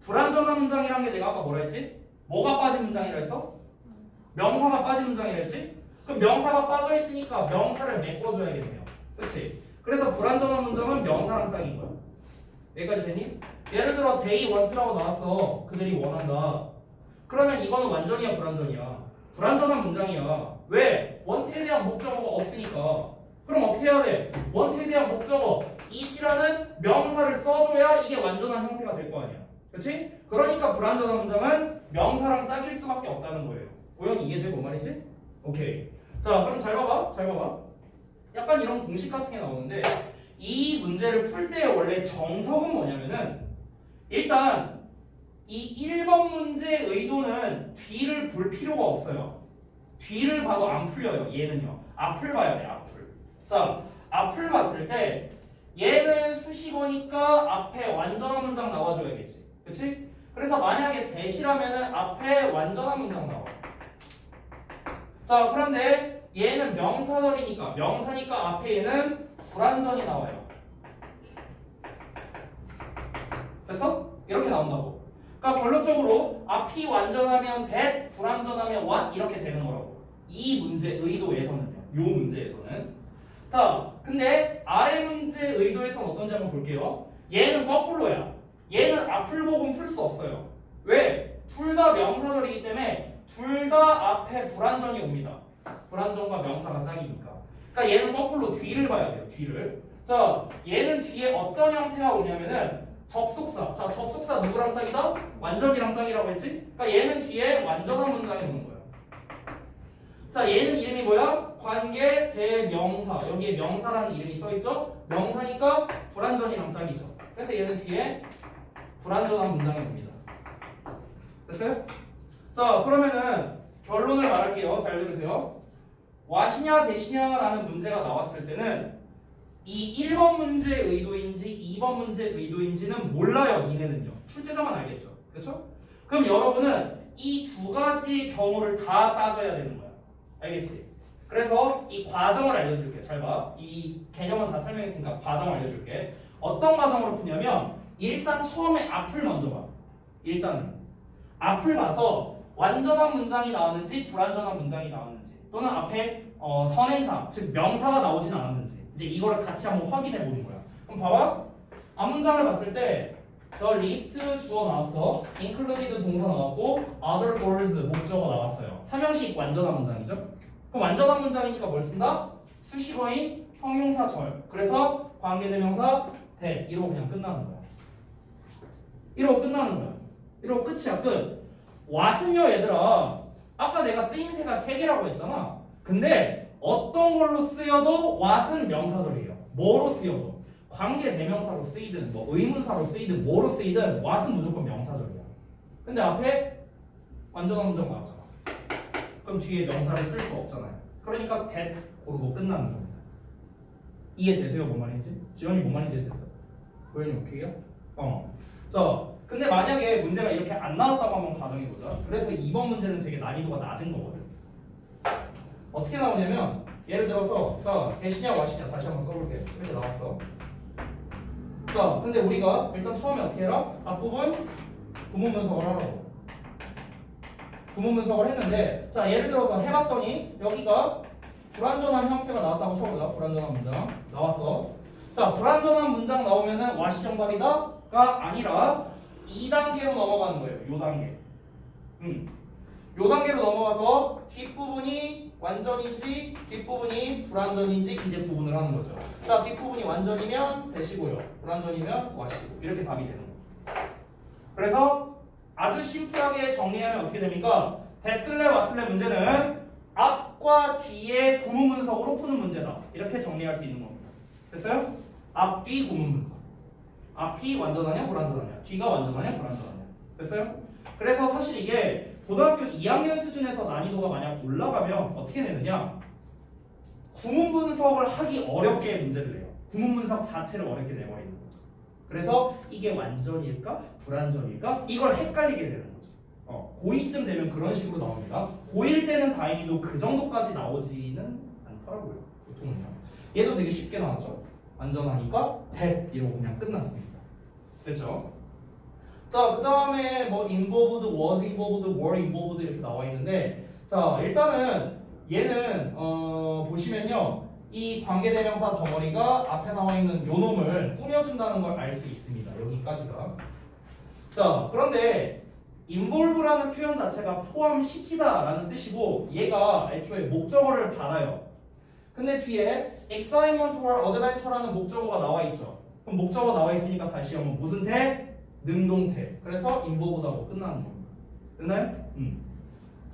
불완전한 문장이란 게 내가 아까 뭐라 했지? 뭐가 빠진 문장이라 했어? 명사가 빠진 문장이라 했지? 그럼 명사가 빠져있으니까 명사를 메꿔줘야겠네요. 그치? 그래서 불완전한 문장은 명사랑 짝인 거야. 여기까지 됐니? 예를 들어 they want라고 나왔어. 그들이 원한다. 그러면 이거는 완전이야 불완전이야? 불완전한 문장이야. 왜? want에 대한 목적어가 없으니까. 그럼 어떻게 해야 돼? want에 대한 목적어 is라는 명사를 써줘야 이게 완전한 형태가 될 거 아니야. 그치? 그러니까 불완전한 문장은 명사랑 짝일 수밖에 없다는 거예요. 고현 이해돼? 뭔 말이지? 오케이. 자, 그럼 잘 봐봐. 잘 봐봐. 약간 이런 공식 같은 게 나오는데 이 문제를 풀 때 원래 정석은 뭐냐면은 일단 이 1번 문제의 의도는 뒤를 볼 필요가 없어요. 뒤를 봐도 안 풀려요. 얘는요. 앞을 봐야 돼. 앞을. 자, 앞을 봤을 때 얘는 수식어니까 앞에 완전한 문장 나와줘야겠지. 그치? 그래서 만약에 대시라면은 앞에 완전한 문장 나와. 자, 그런데 얘는 명사절이니까 명사니까 앞에 얘는 불완전이 나와요. 됐어? 이렇게 나온다고. 그러니까 결론적으로 앞이 완전하면 that, 불완전하면 what 이렇게 되는 거라고. 이 문제 의도에서는요. 요 문제에서는. 자, 근데 아래 문제 의도에서는 어떤지 한번 볼게요. 얘는 거꾸로야. 얘는 앞을 보고는 풀 수 없어요. 왜? 둘 다 명사절이기 때문에 둘 다 앞에 불완전이 옵니다. 불완전과 명사가 짝이니까. 그러니까 얘는 거꾸로 뒤를 봐야 돼요. 뒤를. 자, 얘는 뒤에 어떤 형태가 오냐면은 접속사. 자, 접속사 누구랑 짝이다? 완전이랑 짝이라고 했지? 그러니까 얘는 뒤에 완전한 문장이 오는 거야. 자, 얘는 이름이 뭐야? 관계 대명사. 여기에 명사라는 이름이 써있죠? 명사니까 불완전이랑 짝이죠. 그래서 얘는 뒤에 불완전한 문장이 옵니다. 됐어요? 자, 그러면은 결론을 말할게요. 잘 들으세요. what이냐 대시냐라는 문제가 나왔을 때는 이 1번 문제의 의도인지 2번 문제의 의도인지는 몰라요. 니네는요. 출제자만 알겠죠. 그렇죠? 그럼 여러분은 이 두 가지 경우를 다 따져야 되는 거야. 알겠지? 그래서 이 과정을 알려줄게. 잘 봐. 이 개념은 다 설명했으니까 과정 알려줄게. 어떤 과정으로 푸냐면 일단 처음에 앞을 먼저 봐. 일단은 앞을 봐서 완전한 문장이 나왔는지 불완전한 문장이 나왔는지 또는 앞에 선행사, 즉 명사가 나오진 않았는지 이제 이거를 같이 한번 확인해 보는 거야. 그럼 봐봐. 앞 문장을 봤을 때 the list 주어 나왔어. included 동사 나왔고 other goals 목적어 나왔어요. 삼형식 완전한 문장이죠. 그럼 완전한 문장이니까 뭘 쓴다? 수식어인 형용사절. 그래서 관계대명사 that 이러고 그냥 끝나는 거야. 이러고 끝나는 거야. 이러고 끝이야. 끝. what은요 얘들아 아까 내가 쓰임새가 3개라고 했잖아. 근데 어떤 걸로 쓰여도 what은 명사절이에요. 뭐로 쓰여도. 관계 대명사로 쓰이든 뭐 의문사로 쓰이든 뭐로 쓰이든 what은 무조건 명사절이야. 근데 앞에 완전한 문장 나왔잖아. 그럼 뒤에 명사를 쓸 수 없잖아요. 그러니까 that 고르고 끝나는 겁니다. 이해되세요? 뭔 말인지? 지원이 뭔 말인지 이해됐어요? 고현이 오케이요? 자, 근데 만약에 문제가 이렇게 안 나왔다고 한번 가정해보자. 그래서 이번 문제는 되게 난이도가 낮은 거거든. 어떻게 나오냐면 예를 들어서 자, 대시냐 와시냐 다시 한번 써볼게. 이렇게 나왔어. 자, 근데 우리가 일단 처음에 어떻게 해라? 앞부분 구문 분석을 하라고. 구문 분석을 했는데 자, 예를 들어서 해봤더니 여기가 불완전한 형태가 나왔다고 쳐보자. 불완전한 문장 나왔어. 자, 불완전한 문장 나오면은 와시 정답이다가 아니라 2단계로 넘어가는 거예요. 요 단계. 요 단계로 넘어가서 뒷부분이 완전인지 뒷부분이 불완전인지 이제 구분을 하는 거죠. 자, 뒷부분이 완전이면 대시고요. 불완전이면 와시고. 이렇게 답이 되는 거예요. 그래서 아주 심플하게 정리하면 어떻게 됩니까? 됐을래 왔을래 문제는 앞과 뒤의 구문 분석으로 푸는 문제다. 이렇게 정리할 수 있는 겁니다. 됐어요? 앞, 뒤 구문 분석. 앞이 완전하냐 불완전하냐, 뒤가 완전하냐 불완전하냐. 됐어요? 그래서 사실 이게 고등학교 2학년 수준에서 난이도가 만약 올라가면 어떻게 내느냐, 구문 분석을 하기 어렵게 문제를 내요. 구문 분석 자체를 어렵게 내버리는 거예요. 그래서 이게 완전일까 불완전일까 이걸 헷갈리게 되는 거죠. 고2쯤 되면 그런 식으로 나옵니다. 고1 때는 다행히도 그 정도까지 나오지는 않더라고요. 보통은요. 얘도 되게 쉽게 나왔죠. 완전하니까 that 이러고 그냥 끝났습니다. 됐죠? 자, 그 다음에 뭐 involved, was involved, were involved 이렇게 나와 있는데 자, 일단은 얘는 보시면요, 이 관계대명사 덩어리가 앞에 나와 있는 요 놈을 꾸며준다는 걸 알 수 있습니다. 여기까지가. 자, 그런데 involve라는 표현 자체가 포함시키다라는 뜻이고 얘가 애초에 목적어를 받아요. 근데 뒤에 excitement or adventure라는 목적어가 나와 있죠. 그럼 목적어 나와 있으니까 다시 한번 무슨 태? 능동태. 그래서 involved하고 끝나는 겁니다. 됐나요?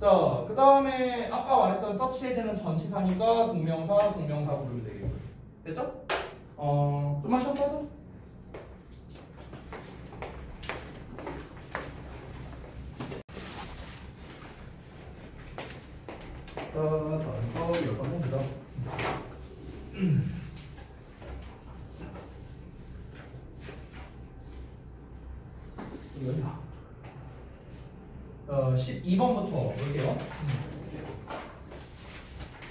자, 그 다음에 아까 말했던 such as는 전치사니까 동명사 부르면 되겠고요. 됐죠? 좀만 쉬었어도? 다음 거 이어서 한번 보자. 이거야. 12번부터 볼게요.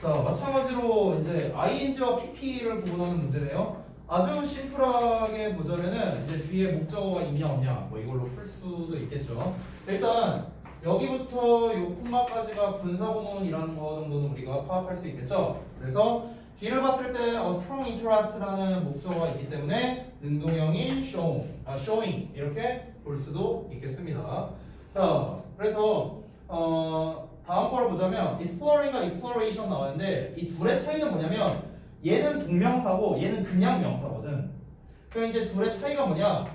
자, 마찬가지로 이제 ing와 pp를 구분하는 문제네요. 아주 심플하게 보자면은 이제 뒤에 목적어가 있냐 없냐 뭐 이걸로 풀 수도 있겠죠. 일단 여기부터 요 콤마까지가 분사구문이라는 거 정도는 우리가 파악할 수 있겠죠. 그래서 뒤를 봤을 때 strong interest라는 목적어가 있기 때문에 능동형인 showing 이렇게 볼 수도 있겠습니다. 자, 그래서 다음 거를 보자면 exploring과 exploration 나왔는데 이 둘의 차이는 뭐냐면 얘는 동명사고 얘는 그냥 명사거든. 그럼 이제 둘의 차이가 뭐냐?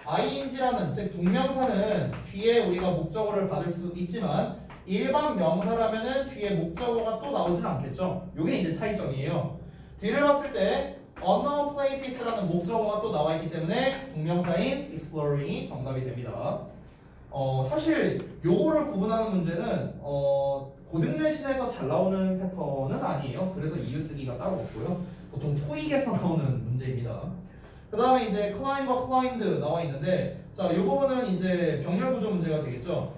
ing라는 즉 동명사는 뒤에 우리가 목적어를 받을 수 있지만 일반 명사라면은 뒤에 목적어가 또 나오진 않겠죠. 요게 이제 차이점이에요. 뒤를 봤을 때 unknown places라는 목적어가 또 나와 있기 때문에 동명사인 exploring이 정답이 됩니다. 사실 요거를 구분하는 문제는 고등내신에서 잘 나오는 패턴은 아니에요. 그래서 이유쓰기가 따로 없고요. 보통 토익에서 나오는 문제입니다. 그 다음에 이제 climb과 climbed 나와 있는데 자, 이 부분은 이제 병렬 구조 문제가 되겠죠.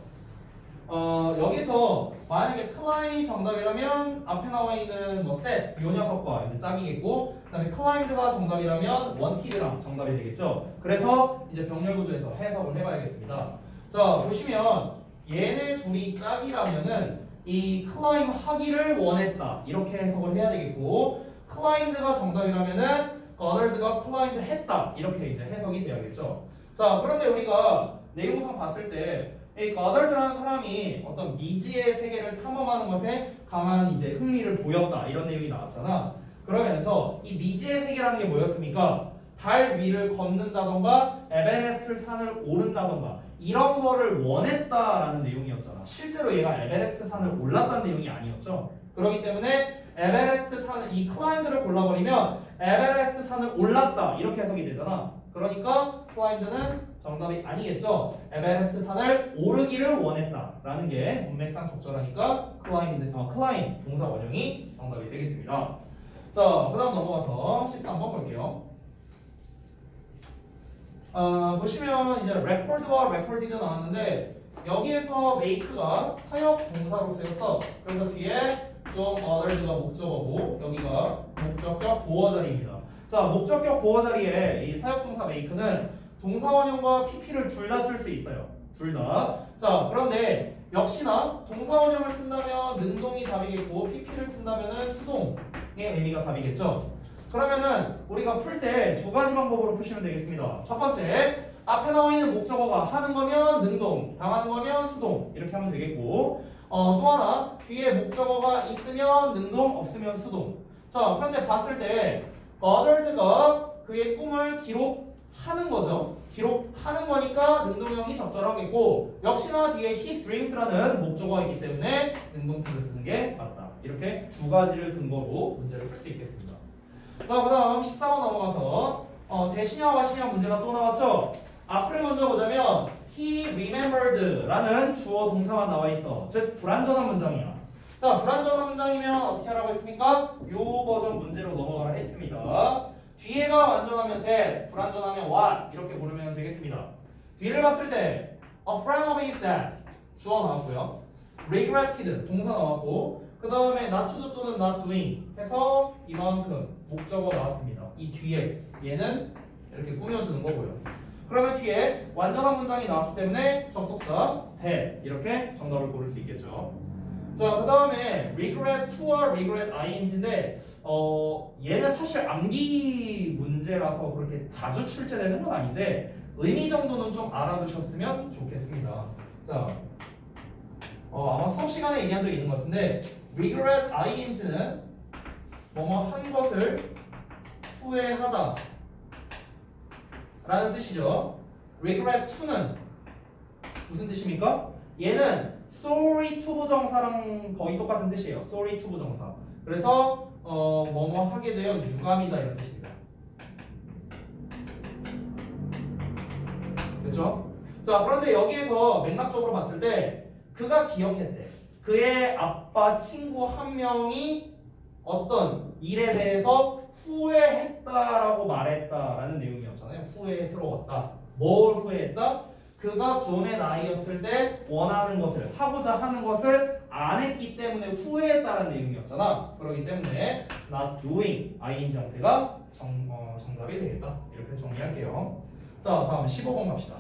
여기서 만약에 climb이 정답이라면 앞에 나와 있는 뭐 set 요 녀석과 이제 짝이겠고, 그 다음에 climbed가 정답이라면 wanted랑 정답이 되겠죠. 그래서 이제 병렬 구조에서 해석을 해봐야겠습니다. 자, 보시면 얘네 둘이 짝이라면은 이 climb 하기를 원했다 이렇게 해석을 해야 되겠고, climbed가 정답이라면은 ordered가 climbed 했다 이렇게 이제 해석이 돼야겠죠. 자, 그런데 우리가 내용상 봤을 때 이 ordered라는 사람이 어떤 미지의 세계를 탐험하는 것에 강한 이제 흥미를 보였다 이런 내용이 나왔잖아. 그러면서 이 미지의 세계라는 게 뭐였습니까? 달 위를 걷는다던가 에베레스트 산을 오른다던가 이런 거를 원했다라는 내용이었잖아. 실제로 얘가 에베레스트 산을 올랐다는 내용이 아니었죠. 그렇기 때문에 에베레스트 산을 이 클라이언트를 골라버리면 에베레스트 산을 올랐다 이렇게 해석이 되잖아. 그러니까 climbed는 정답이 아니겠죠. 에베레스트 산을 오르기를 원했다라는 게 문맥상 적절하니까 climb 동사 원형이 정답이 되겠습니다. 자, 그다음 넘어가서 13번 볼게요. 보시면 이제 record와 recorded 나왔는데 여기에서 make가 사역 동사로 쓰였어. 그래서 뒤에 좀 other가 목적어고 여기가 목적격 보어 자리입니다. 자, 목적격 보어 자리에 이 사역 동사 make는 동사 원형과 PP를 둘 다 쓸 수 있어요. 둘 다. 자, 그런데 역시나 동사 원형을 쓴다면 능동이 답이겠고 PP를 쓴다면은 수동의 의미가 답이겠죠. 그러면은 우리가 풀 때 두 가지 방법으로 푸시면 되겠습니다. 첫 번째, 앞에 나와 있는 목적어가 하는 거면 능동, 당하는 거면 수동 이렇게 하면 되겠고 또 하나, 뒤에 목적어가 있으면 능동, 없으면 수동. 자, 그런데 봤을 때 bothered가 그의 꿈을 기록하는 거죠. 기록하는 거니까 능동형이 적절하겠고 역시나 뒤에 his dreams라는 목적어가 있기 때문에 능동태를 쓰는 게 맞다. 이렇게 두 가지를 근거로 문제를 풀 수 있겠습니다. 자, 그 다음 14번 넘어가서 대신형 와신형 문제가 또 나왔죠. 앞을 먼저 보자면 he remembered 라는 주어 동사만 나와 있어. 즉 불완전한 문장이야. 자, 불완전한 문장이면 어떻게 하라고 했습니까? 요 버전 문제로 넘어가라 했습니다. 뒤에가 완전하면 that, 불완전하면 what 이렇게 부르면 되겠습니다. 뒤를 봤을 때 a friend of his dad 주어 나왔고요. regretted 동사 나왔고 그 다음에 not to do 또는 not doing 해서 이만큼 목적어 나왔습니다. 이 뒤에 얘는 이렇게 꾸며주는 거고요. 그러면 뒤에 완전한 문장이 나왔기 때문에 접속사 that 이렇게 정답을 고를 수 있겠죠. 자, 그 다음에 regret to와 regret ing인데 얘는 사실 암기 문제라서 그렇게 자주 출제되는 건 아닌데 의미 정도는 좀 알아두셨으면 좋겠습니다. 자, 아마 수업 시간에 얘기한 적이 있는 것 같은데 regret ing는 뭐뭐 한 것을 후회하다 라는 뜻이죠. regret to는 무슨 뜻입니까? 얘는 sorry to 부정사랑 거의 똑같은 뜻이에요. sorry to 부정사. 그래서 뭐뭐 하게 되어 유감이다 이런 뜻입니다. 그렇죠? 자, 그런데 여기에서 맥락적으로 봤을 때 그가 기억했대. 그의 아빠 친구 한 명이 어떤 일에 대해서 후회했다라고 말했다라는 내용이었잖아요. 후회스러웠다. 뭘 후회했다? 그가 존의 나이였을 때 원하는 것을 하고자 하는 것을 안 했기 때문에 후회했다라는 내용이었잖아. 그렇기 때문에 not doing ing 형태가 정답이 되겠다. 이렇게 정리할게요. 자, 다음 15번 갑시다.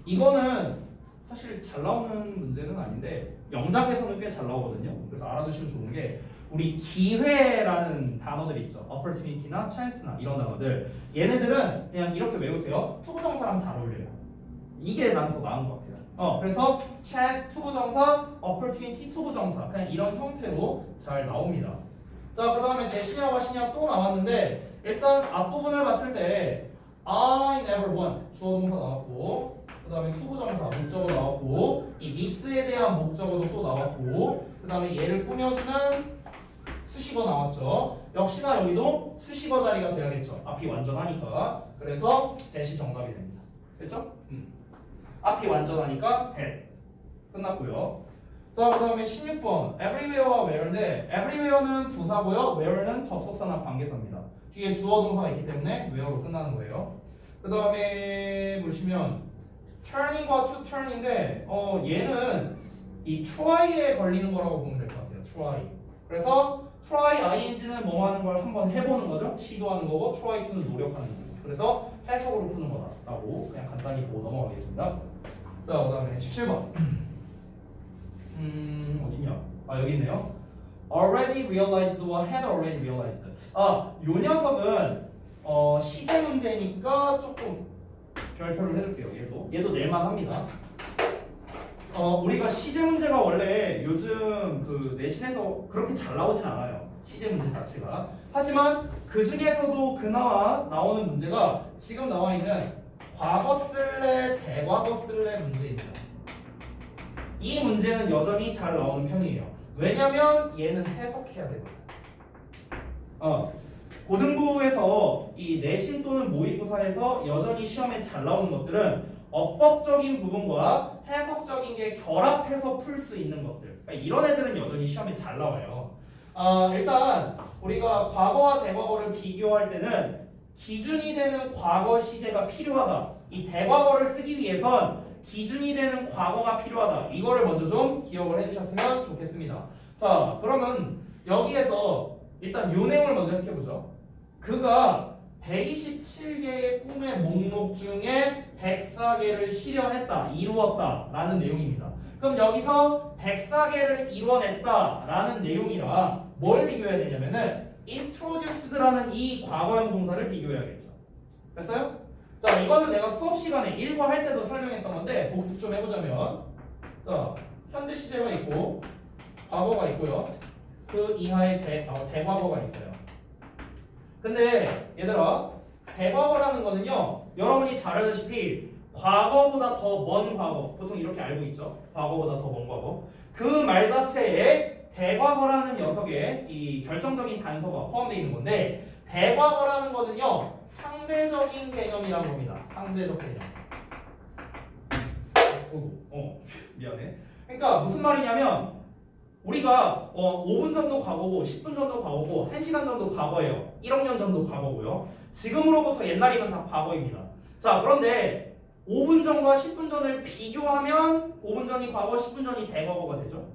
이거는 사실 잘 나오는 문제는 아닌데 영작에서는 꽤 잘 나오거든요. 그래서 알아두시면 좋은 게 우리 기회라는 단어들 있죠. opportunity나 chance나 이런 단어들. 얘네들은 그냥 이렇게 외우세요. 투부정사랑 잘 어울려요. 이게 난 더 나은 것 같아요. 그래서 chance 투부정사, opportunity 투부정사 그냥 이런 형태로 잘 나옵니다. 자, 그 다음에 대신형과 신형 또 나왔는데 일단 앞부분을 봤을 때 I never want 주어 동사 나왔고 그 다음에 투부정사 목적어 나왔고 이 miss에 대한 목적어도 또 나왔고 그 다음에 얘를 꾸며주는 수식어 나왔죠. 역시나 여기도 수식어 자리가 돼야겠죠. 앞이 완전하니까. 그래서 that이 정답이 됩니다. 됐죠? 앞이 완전하니까 that. 끝났고요. 자, 그 다음에 16번 everywhere와 where인데 everywhere는 부사고요. where는 접속사나 관계사입니다. 뒤에 주어 동사가 있기 때문에 where로 끝나는 거예요. 그 다음에 보시면 turning과 to turn인데 얘는 이 try에 걸리는 거라고 보면 될 것 같아요. try. 그래서 try ing는 뭐 하는 걸 한번 해보는 거죠. 시도하는 거고 try to는 노력하는 거고. 그래서 해석으로 푸는 거다라고 그냥 간단히 보고 넘어가겠습니다. 자, 그 다음에 17번 어디냐? 여기 있네요. already realized와 had already realized. 요 녀석은 시제 문제니까 조금 별표를 해줄게요. 얘도 낼만합니다. 우리가 시제 문제가 원래 요즘 그 내신에서 그렇게 잘 나오진 않아요. 시제 문제 자체가. 하지만 그 중에서도 그나마 나오는 문제가 지금 나와 있는 과거 쓸래 대과거 쓸래 문제입니다. 이 문제는 여전히 잘 나오는 편이에요. 왜냐면 얘는 해석해야 되거든. 고등부에서 이 내신 또는 모의고사에서 여전히 시험에 잘 나오는 것들은 어법적인 부분과 해석적인 게 결합해서 풀 수 있는 것들. 그러니까 이런 애들은 여전히 시험에 잘 나와요. 일단 우리가 과거와 대과거를 비교할 때는 기준이 되는 과거 시제가 필요하다. 이 대과거를 쓰기 위해선 기준이 되는 과거가 필요하다. 이거를 먼저 좀 기억을 해주셨으면 좋겠습니다. 자, 그러면 여기에서 일단 요 내용을 먼저 해석해보죠. 그가 127개의 꿈의 목록 중에 104개를 실현했다, 이루었다 라는 내용입니다. 그럼 여기서 104개를 이뤄냈다 라는 내용이라 뭘 비교해야 되냐면은 introduced라는 이 과거형 동사를 비교해야겠죠. 됐어요? 자, 이거는 내가 수업 시간에 일과할 때도 설명했던 건데 복습 좀 해보자면, 자, 현재 시제가 있고 과거가 있고요. 그 이하에 대과거가 있어요. 근데 얘들아, 대과거라는 거는요, 여러분이 잘 알다시피 과거보다 더 먼 과거, 보통 이렇게 알고 있죠. 과거보다 더 먼 과거. 그 말 자체에 대과거라는 녀석의 이 결정적인 단서가 포함되어 있는 건데, 대과거라는 거는요 상대적인 개념이라고 합니다. 상대적 개념. 미안해. 그러니까 무슨 말이냐면 우리가 5분 정도 과거고 10분 정도 과거고 1시간 정도 과거예요. 1억 년 정도 과거고요. 지금으로부터 옛날이면 다 과거입니다. 자, 그런데 5분 전과 10분 전을 비교하면 5분 전이 과거, 10분 전이 대과거가 되죠.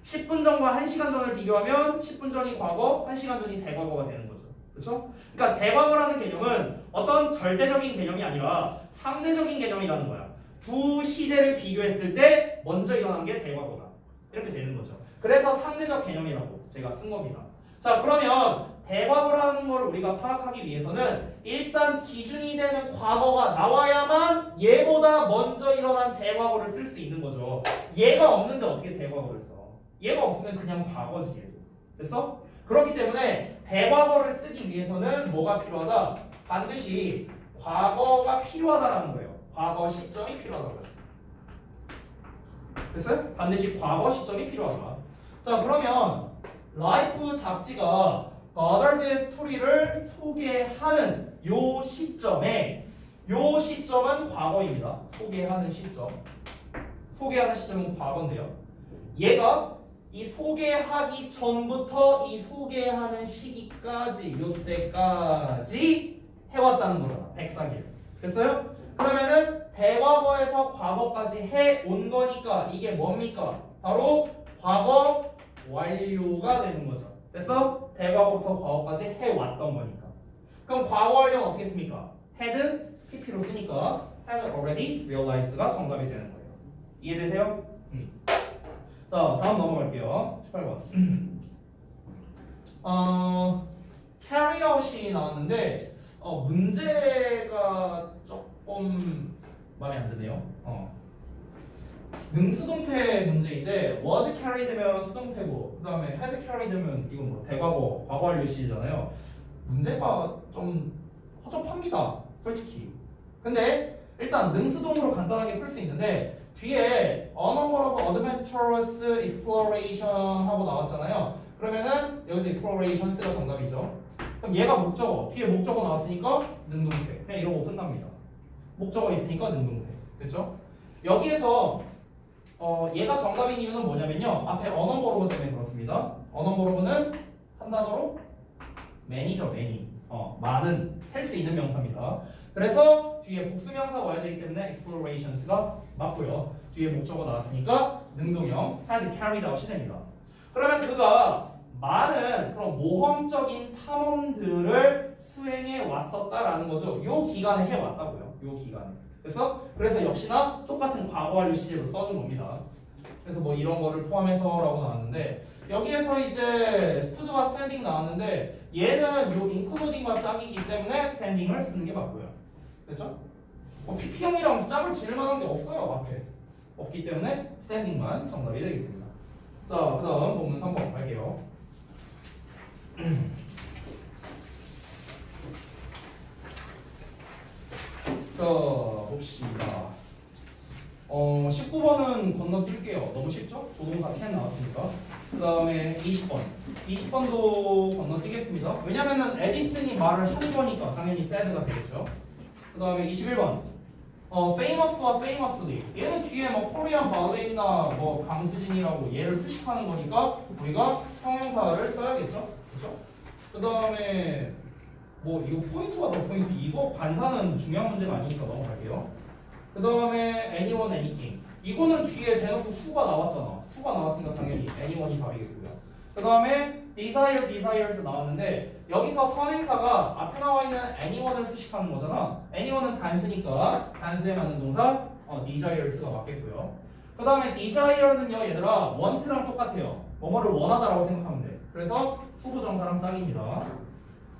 10분 전과 1시간 전을 비교하면 10분 전이 과거, 1시간 전이 대과거가 되는 거죠. 그렇죠? 그러니까 대과거라는 개념은 어떤 절대적인 개념이 아니라 상대적인 개념이라는 거야. 두 시제를 비교했을 때 먼저 일어난 게 대과거다. 이렇게 되는 거죠. 그래서 상대적 개념이라고 제가 쓴 겁니다. 자, 그러면 대과거라는 걸 우리가 파악하기 위해서는 일단 기준이 되는 과거가 나와야만 얘보다 먼저 일어난 대과거를 쓸 수 있는 거죠. 얘가 없는데 어떻게 대과거를 써? 얘가 없으면 그냥 과거지 얘도. 됐어? 그렇기 때문에 대과거를 쓰기 위해서는 뭐가 필요하다? 반드시 과거가 필요하다라는 거예요. 과거 시점이 필요하다는 거죠. 됐어요? 반드시 과거 시점이 필요하다. 자, 그러면 라이프 잡지가 가더드의 스토리를 소개하는 요 시점에, 요 시점은 과거입니다. 소개하는 시점. 소개하는 시점은 과거인데요. 얘가 이 소개하기 전부터 이 소개하는 시기까지, 요때까지 해왔다는 거잖아. 104개. 됐어요? 그러면은 대과거에서 과거까지 해온 거니까 이게 뭡니까? 바로 과거 완료가 되는 거죠. 됐어? 대과거부터 과거까지 해왔던 거니까. 그럼 과거 완료는 어떻게 씁니까? had, pp로 쓰니까 had already realized가 정답이 되는 거예요. 이해되세요? 자, 다음 넘어갈게요. 18번. carry out이 나왔는데 문제가 조금 마음에 안 드네요. 능수동태 문제인데 was carry 되면 수동태고 그 다음에 had carry 되면 이건 뭐 대과거, 과거 완료 시잖아요. 문제가 좀 허접합니다. 솔직히. 근데 일단 능수동으로 간단하게 풀 수 있는데 뒤에 a number of adventurous exploration 하고 나왔잖아요. 그러면은 여기서 explorations가 정답이죠. 그럼 얘가 목적어, 뒤에 목적어 나왔으니까 능동태. 그냥 이러고 끝납니다. 목적어 있으니까 능동태. 됐죠? 여기에서 얘가 정답인 이유는 뭐냐면요. 앞에 a number of 때문에 그렇습니다. a number of는 한 단어로 many죠, many. 많은, 셀 수 있는 명사입니다. 그래서 뒤에 복수명사가 와야 되기 때문에 explorations가 맞고요. 뒤에 목적어 나왔으니까 능동형 had carried out이 됩니다. 그러면 그가 많은 그런 모험적인 탐험들을 수행해 왔었다라는 거죠. 요 기간에 해 왔다고요. 요 기간에. 그래서 역시나 똑같은 과거 완료 시제로 써준 겁니다. 그래서 뭐 이런 거를 포함해서라고 나왔는데 여기에서 이제 stood와 standing 나왔는데 얘는 요 including과 짝이기 때문에 standing을 쓰는 게 맞고요. 됐죠? PP형이랑 짝을 지을 만한 게 없어요. 앞에. 없기 때문에 standing만 정답이 되겠습니다. 자, 그 다음 본문 3번 갈게요. 자, 봅시다. 19번은 건너뛸게요. 너무 쉽죠? 조동사 can 나왔으니까. 그 다음에 20번. 20번도 건너뛰겠습니다. 왜냐면은 에디슨이 말을 한 거니까 당연히 sad가 되겠죠. 그 다음에 21번. famous와 famously. 얘는 뒤에 뭐 코리안 발레리나 뭐 강수진이라고 얘를 수식하는 거니까 우리가 형용사를 써야겠죠. 그렇죠? 그 다음에 뭐 이거 포인트와 더 포인트 이거 반사는 중요한 문제가 아니니까 넘어갈게요. 그 다음에 anyone, anything. 이거는 뒤에 대놓고 who가 나왔잖아. who가 나왔으니까 당연히 anyone이 답이겠고요. 그 다음에 desire, desires 나왔는데 여기서 선행사가 앞에 나와 있는 anyone을 수식하는 거잖아. anyone은 단수니까 단수에 맞는 동사 desires가 맞겠고요. 그 다음에 desire는요 얘들아 want랑 똑같아요. 뭐뭐를 원하다라고 생각하면 돼. 그래서 투부정사랑 짝입니다.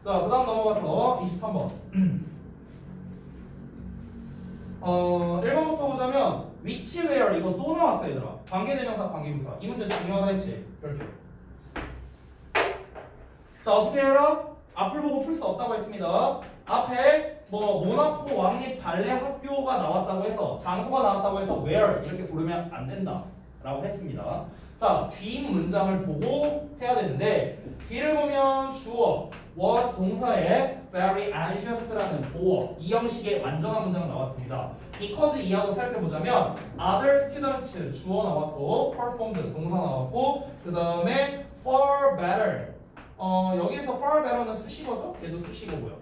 자, 그 다음 넘어가서 23번. 1번부터 보자면 which, where 이거 또 나왔어 얘들아. 관계대명사, 관계부사. 이 문제 중요하다 했지. 이렇게. 자, 어떻게 해라? 앞을 보고 풀 수 없다고 했습니다. 앞에 뭐 모나코 왕립 발레 학교가 나왔다고 해서 장소가 나왔다고 해서 where 이렇게 부르면 안 된다 라고 했습니다. 자, 뒷 문장을 보고 해야 되는데 뒤를 보면 주어 was 동사에 very anxious라는 보어 이 형식의 완전한 문장 나왔습니다. because 이하도 살펴보자면 other students 주어 나왔고 performed 동사 나왔고 그 다음에 far better 여기에서 far better는 수식어죠? 얘도 수식어고요.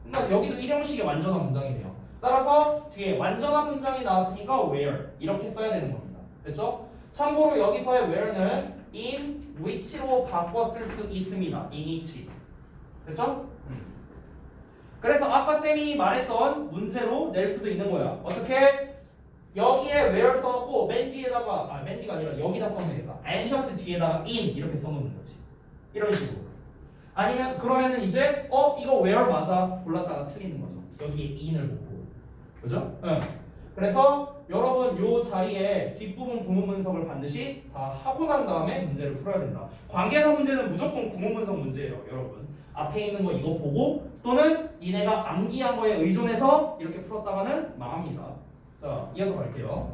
그러니까 여기도 1형식의 완전한 문장이네요. 따라서 뒤에 완전한 문장이 나왔으니까 where 이렇게 써야 되는 겁니다. 됐죠? 참고로 여기서의 where는 in which로 바꿔 쓸 수 있습니다. in which. 됐죠? 그래서 아까 쌤이 말했던 문제로 낼 수도 있는 거야. 어떻게? 여기에 where 써놓고 맨 뒤에다가 맨 뒤가 아니라 여기다 써놓으면 되겠다. anxious 뒤에다가 in 이렇게 써놓는 거지. 이런 식으로. 아니면 그러면은 이제 이거 where 맞아 골랐다가 틀리는 거죠. 여기에 in을 못 보고. 그죠? 응. 그래서 여러분 요 자리에 뒷부분 구문 분석을 반드시 다 하고 난 다음에 문제를 풀어야 된다. 관계사 문제는 무조건 구문 분석 문제예요, 여러분. 앞에 있는 거 이거 보고 또는 니네가 암기한 거에 의존해서 이렇게 풀었다가는 망합니다. 자, 이어서 갈게요.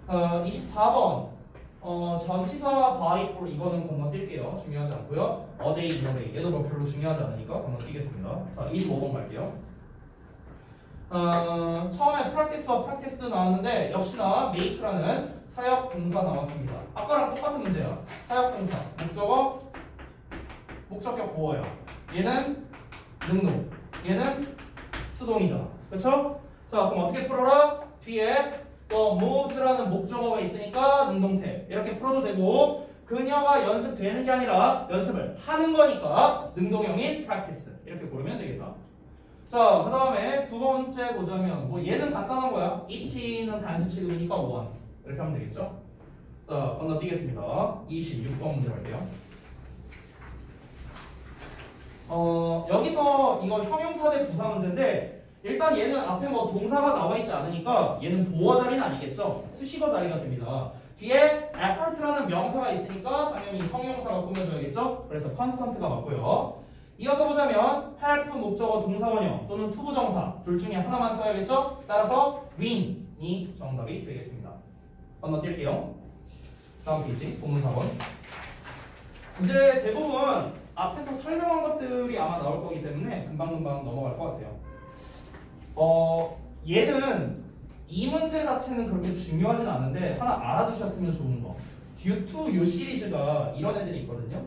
24번. 전치사 by for 이거는 건너뛸게요. 중요하지 않고요. a day, in a day 얘도 뭐 별로 중요하지 않으니까 건너뛰겠습니다. 자, 25번 갈게요. 처음에 practice와 practice 나왔는데 역시나 make라는 사역 동사 나왔습니다. 아까랑 똑같은 문제야. 사역 동사 목적어 목적격 보어야. 얘는 능동, 얘는 수동이잖아. 그렇죠? 자, 그럼 어떻게 풀어라? 뒤에 또 moves라는 목적어가 있으니까 능동태 이렇게 풀어도 되고 그녀가 연습되는 게 아니라 연습을 하는 거니까 능동형인 practice 이렇게 고르면 되겠다. 자, 그 다음에 두 번째 보자면 뭐 얘는 간단한 거야. each는 단수 취급이니까 one 이렇게 하면 되겠죠. 자, 건너뛰겠습니다. 26번 문제 갈게요. 여기서 이거 형용사 대 부사 문제인데 일단 얘는 앞에 뭐 동사가 나와 있지 않으니까 얘는 보어 자리는 아니겠죠. 수식어 자리가 됩니다. 뒤에 effort라는 명사가 있으니까 당연히 형용사가 꾸며줘야겠죠. 그래서 constant가 맞고요. 이어서 보자면 help 목적어 동사원형 또는 투부정사 둘 중에 하나만 써야겠죠. 따라서 win이 정답이 되겠습니다. 건너뛸게요. 다음 페이지 본문 4번. 이제 대부분 앞에서 설명한 것들이 아마 나올 거기 때문에 금방금방 넘어갈 것 같아요. 얘는 이 문제 자체는 그렇게 중요하진 않은데 하나 알아두셨으면 좋은 거. due to 요 시리즈가 이런 애들이 있거든요.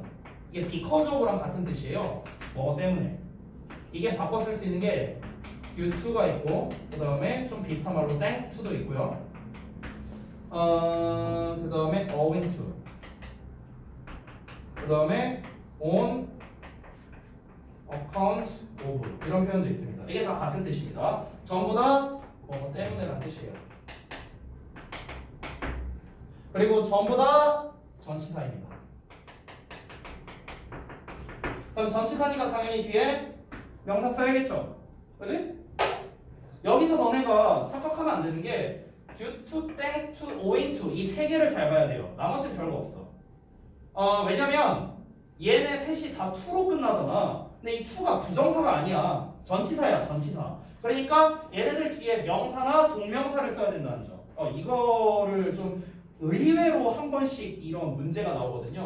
이게 because of랑 같은 뜻이에요. 뭐 때문에. 이게 바꿔 쓸 수 있는 게 due to가 있고 그 다음에 좀 비슷한 말로 thanks to도 있고요. 그 다음에 owing to 그 다음에 on account of 이런 표현도 있습니다. 이게 다 같은 뜻입니다. 전부 다 뭐 때문에라는 뜻이에요. 그리고 전부 다 전치사입니다. 그럼 전치사니까 당연히 뒤에 명사 써야겠죠. 그지? 여기서 너네가 착각하면 안 되는 게 due to, thanks to, owing to 이 세 개를 잘 봐야 돼요. 나머지는 별거 없어. 왜냐면 얘네 셋이 다 to로 끝나잖아. 근데 이 to가 부정사가 아니야. 전치사야, 전치사. 그러니까 얘네들 뒤에 명사나 동명사를 써야 된다는 점. 이거를 좀 의외로 한 번씩 이런 문제가 나오거든요.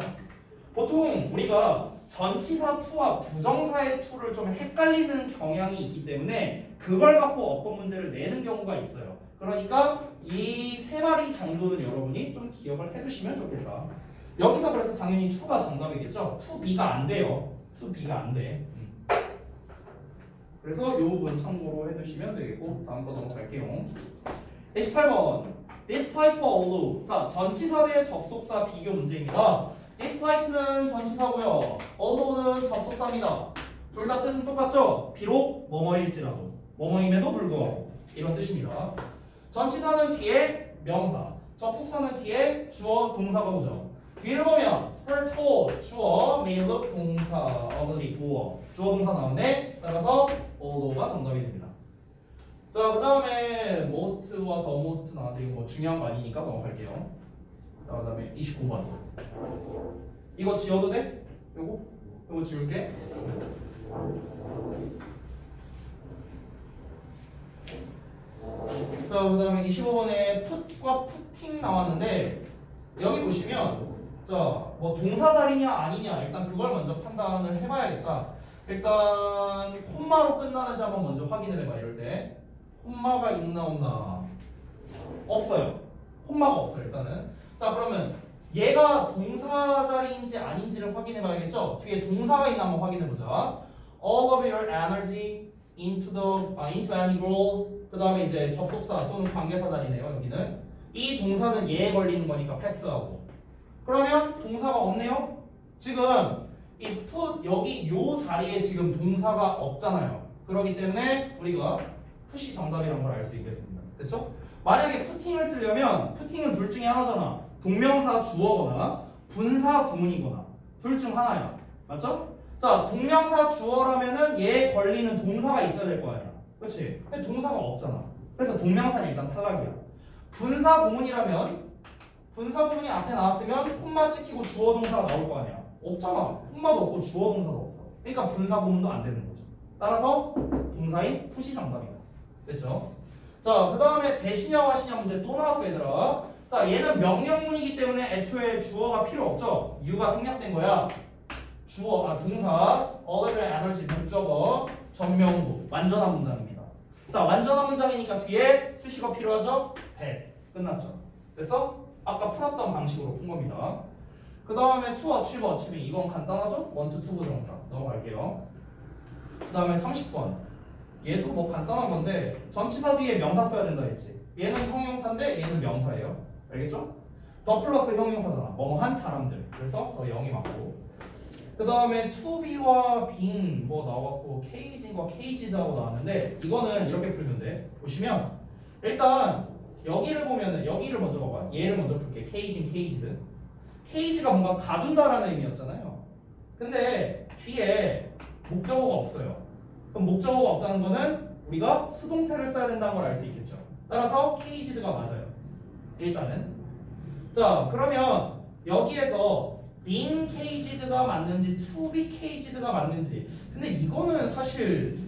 보통 우리가 전치사 to와 부정사의 to를 좀 헷갈리는 경향이 있기 때문에 그걸 갖고 어법 문제를 내는 경우가 있어요. 그러니까 이 세 마리 정도는 여러분이 좀 기억을 해두시면 좋겠다. 여기서 그래서 당연히 to가 정답이겠죠. toB가 안 돼요. toB가 안 돼. 그래서 이 부분 참고로 해두시면 되겠고 다음 거 넘어갈게요. 28번 Despite although. 자, 전치사 대 접속사 비교 문제입니다. Despite는 전치사고요. Although는 접속사입니다. 둘 다 뜻은 똑같죠? 비록 뭐뭐일지라도 뭐뭐임에도 불구하고 이런 뜻입니다. 전치사는 뒤에 명사, 접속사는 뒤에 주어, 동사가 오죠. 뒤를 보면 her told 주어, may look 동사, ugly 보어 주어 동사 나오네. 따라서 although가 정답이 됩니다. 자, 그 다음에 most와 the most 나왔는데 이거 뭐 중요한 거 아니니까 넘어갈게요. 자, 그 다음에 29번 이거 지워도 돼? 요거 지울게. 자, 그 다음에 25번에 put과 putting 나왔는데 여기 보시면 자, 뭐 동사 자리냐 아니냐 일단 그걸 먼저 판단을 해봐야겠다. 일단 콤마로 끝나는지 한번 먼저 확인을 해봐. 이럴 때 콤마가 있나 없나? 없어요. 콤마가 없어요. 일단은. 자, 그러면 얘가 동사 자리인지 아닌지를 확인해 봐야겠죠? 뒤에 동사가 있나 한번 확인해 보자. All of your energy into any roles. 그 다음에 이제 접속사 또는 관계사 자리네요. 여기는 이 동사는 얘에 걸리는 거니까 패스하고. 그러면 동사가 없네요. 지금 이 put 여기 요 자리에 지금 동사가 없잖아요. 그렇기 때문에 우리가 put이 정답이라는 걸 알 수 있겠습니다. 됐죠? 만약에 putting을 쓰려면 putting은 둘 중에 하나잖아. 동명사 주어거나 분사 구문이거나 둘 중 하나야. 맞죠? 자, 동명사 주어라면은 얘에 걸리는 동사가 있어야 될 거 아니야. 그렇지? 근데 동사가 없잖아. 그래서 동명사는 일단 탈락이야. 분사 구문이라면 분사 구문이 앞에 나왔으면 콤마 찍히고 주어 동사가 나올 거 아니야. 없잖아. 콤마도 없고 주어 동사도 없어. 그러니까 분사 구문도 안 되는 거죠. 따라서 동사인 put이 정답이다. 됐죠? 자, 그 다음에 대시냐 와시냐 문제 또 나왔어 얘들아. 자, 얘는 명령문이기 때문에 애초에 주어가 필요 없죠. 유가 생략된 거야. 주어, 동사, other의 에너지 목적어, 전명구, 완전한 문장입니다. 자, 완전한 문장이니까 뒤에 수식어 필요하죠? that. 끝났죠. 됐어? 아까 풀었던 방식으로 푼 겁니다. 그 다음에 to achieve, achieving. 이건 간단하죠? one to two 부정사. 넘어갈게요. 그 다음에 30번. 얘도 뭐 간단한 건데 전치사 뒤에 명사 써야 된다 했지. 얘는 형용사인데 얘는 명사예요. 알겠죠? 더 플러스 형용사잖아. 뭐뭐 한 사람들. 그래서 더 0이 맞고. 그 다음에 to be와 being 뭐 나왔고 cage인과 caged하고 나왔는데 이거는 이렇게 풀면 돼. 보시면 일단 여기를 보면은 여기를 먼저 봐봐. 얘를 먼저 풀게. caging, caged. cage가 뭔가 가둔다라는 의미였잖아요. 근데 뒤에 목적어가 없어요. 그럼 목적어가 없다는 거는 우리가 수동태를 써야 된다는 걸 알 수 있겠죠. 따라서 caged가 맞아요. 일단은. 자, 그러면 여기에서 being caged가 맞는지 to be caged가 맞는지. 근데 이거는 사실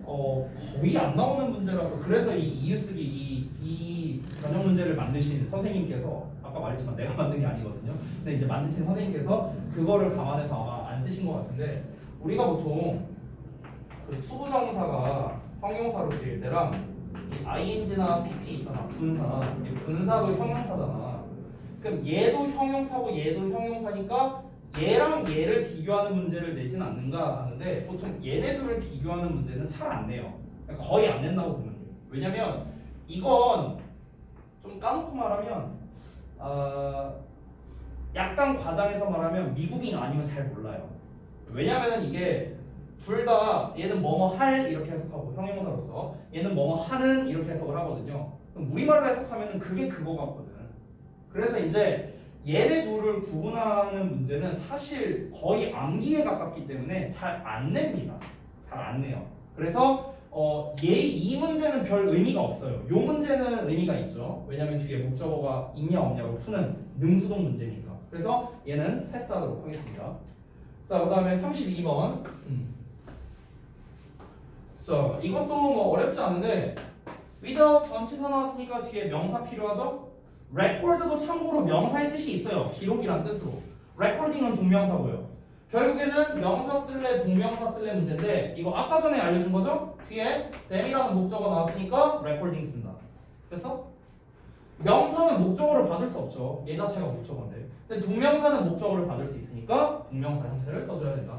거의 안 나오는 문제라서 그래서 이 이유쓰기 이 변형 문제를 만드신 선생님께서 아까 말했지만 내가 만든 게 아니거든요. 근데 이제 만드신 선생님께서 그거를 감안해서 아마 안 쓰신 것 같은데 우리가 보통 그 투부정사가 형용사로 쓰일 때랑 이 ing나 pt 있잖아. 분사. 이 분사도 형용사잖아. 그럼 얘도 형용사고 얘도 형용사니까 얘랑 얘를 비교하는 문제를 내진 않는가 하는데 보통 얘네 둘을 비교하는 문제는 잘 안 내요. 거의 안 낸다고 보면 돼요. 왜냐면 이건 좀 까놓고 말하면 약간 과장해서 말하면 미국인 아니면 잘 몰라요. 왜냐면 이게 둘 다 얘는 뭐뭐 할 이렇게 해석하고 형용사로서 얘는 뭐뭐 하는 이렇게 해석을 하거든요. 그럼 우리말로 해석하면 그게 그거 같거든. 그래서 이제 얘네 둘을 구분하는 문제는 사실 거의 암기에 가깝기 때문에 잘 안 냅니다. 잘 안 내요. 그래서 이 문제는 별 의미가 없어요. 요 문제는 의미가 있죠. 왜냐면 뒤에 목적어가 있냐 없냐로 푸는 능수동 문제니까. 그래서 얘는 패스하도록 하겠습니다. 자, 그 다음에 32번. 자, 이것도 뭐 어렵지 않은데 without 전치사 나왔으니까 뒤에 명사 필요하죠? record도 참고로 명사의 뜻이 있어요. 기록이란 뜻으로. recording은 동명사고요. 결국에는 명사 쓸래 동명사 쓸래 문제인데 이거 아까 전에 알려준 거죠? 뒤에 then이라는 목적어 나왔으니까 recording 쓴다. 됐어? 명사는 목적어를 받을 수 없죠. 얘 자체가 목적어인데. 근데 동명사는 목적어를 받을 수 있으니까 동명사 형태를 써줘야 된다.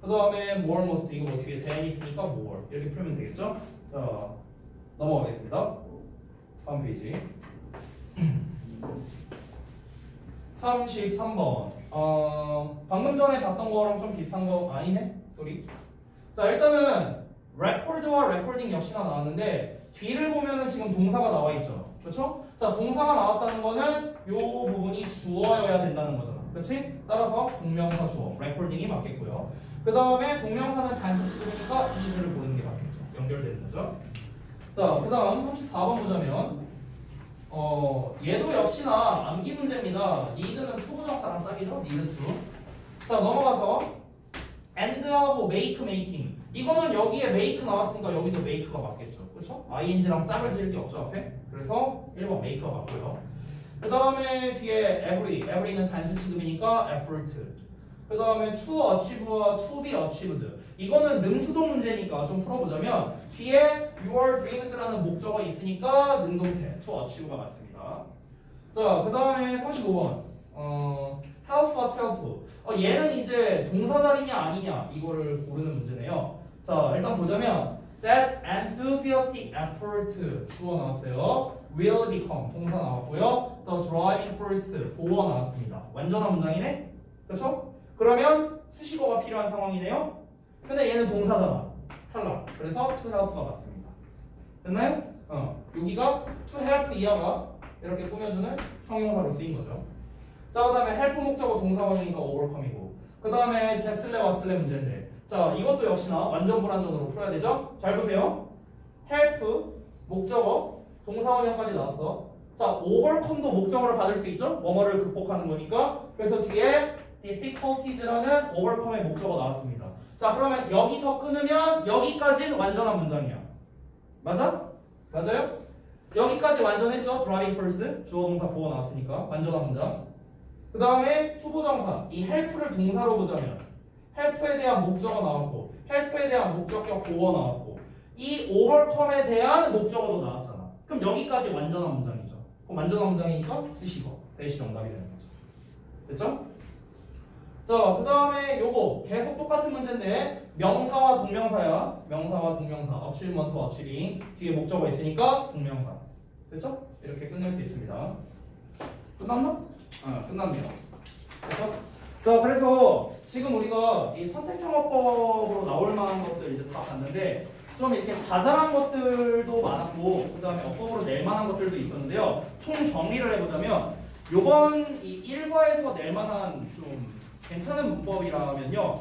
그 다음에 more, most 이거 뭐 뒤에 then 있으니까 more 이렇게 풀면 되겠죠? 자 넘어가겠습니다. 다음 페이지 33번 방금 전에 봤던 거랑 좀 비슷한 거 아니네? 쏘리. 자 일단은 record와 recording 역시나 나왔는데 뒤를 보면은 지금 동사가 나와 있죠. 그렇죠? 자 동사가 나왔다는 거는 요 부분이 주어여야 된다는 거잖아. 그렇지? 따라서 동명사 주어 recording이 맞겠고요. 그 다음에 동명사는 단수 취급이니까 is를 보는 게 맞겠죠. 연결되는 거죠. 자 그 다음 34번 보자면 얘도 역시나 암기 문제입니다. need는 투부정사랑 짝이죠. need to. 자 넘어가서 and하고 make, making. 이거는 여기에 make 나왔으니까 여기도 make가 맞겠죠. 그렇죠? ing랑 짝을 지을 게 없죠 앞에. 그래서 1번 make가 맞고요. 그 다음에 뒤에 every는 단수 취급이니까 effort. 그 다음에 to achieve와 to be achieved. 이거는 능수동 문제니까 좀 풀어보자면 뒤에 your dreams라는 목적어 있으니까 능동태 to achieve가 맞습니다. 자, 그 다음에 35번 house와 12. 얘는 이제 동사 자리냐 아니냐 이거를 고르는 문제네요. 자, 일단 보자면 that enthusiastic effort 주어 나왔어요. will become 동사 나왔고요. the driving force 보어 나왔습니다. 완전한 문장이네? 그렇죠? 그러면 수식어가 필요한 상황이네요. 근데 얘는 동사잖아. 탈락. 그래서 to help가 맞습니다. 됐나요? 여기가 to help 이하가 이렇게 꾸며주는 형용사로 쓰인 거죠. 자, 그 다음에 help 목적어 동사원이니까 overcome이고, 그 다음에 됐을래 왔을래 문제인데, 자, 이것도 역시나 완전 불완전으로 풀어야 되죠? 잘 보세요. help 목적어 동사원형까지 나왔어. 자, overcome도 목적어를 받을 수 있죠? 뭐뭐를 극복하는 거니까. 그래서 뒤에 difficulties라는 overcome의 목적어 나왔습니다. 자, 그러면 여기서 끊으면 여기까지는 완전한 문장이야. 맞아? 맞아요? 여기까지 완전했죠? driving force 주어 동사 보어 나왔으니까 완전한 문장. 그 다음에 투부정사 이 help를 동사로 보자면 help에 대한 목적어 나왔고 help에 대한 목적격 보어 나왔고 이 overcome에 대한 목적어도 나왔잖아. 그럼 여기까지 완전한 문장이죠. 그럼 완전한 문장이니까 쓰시고 대시 정답이 되는 거죠. 됐죠? 자, 그 다음에 요거 계속 똑같은 문제인데 명사와 동명사야. 명사와 동명사 achievement, achieving 뒤에 목적어 있으니까 동명사. 됐죠? 이렇게 끝낼 수 있습니다. 끝났나? 끝났네요. 됐죠? 자, 그래서 지금 우리가 이 선택형어법으로 나올 만한 것들 이제 다 봤는데 좀 이렇게 자잘한 것들도 많았고 그 다음에 어법으로 낼 만한 것들도 있었는데요. 총 정리를 해보자면 요번 이 1과에서 낼 만한 좀 괜찮은 문법이라면요.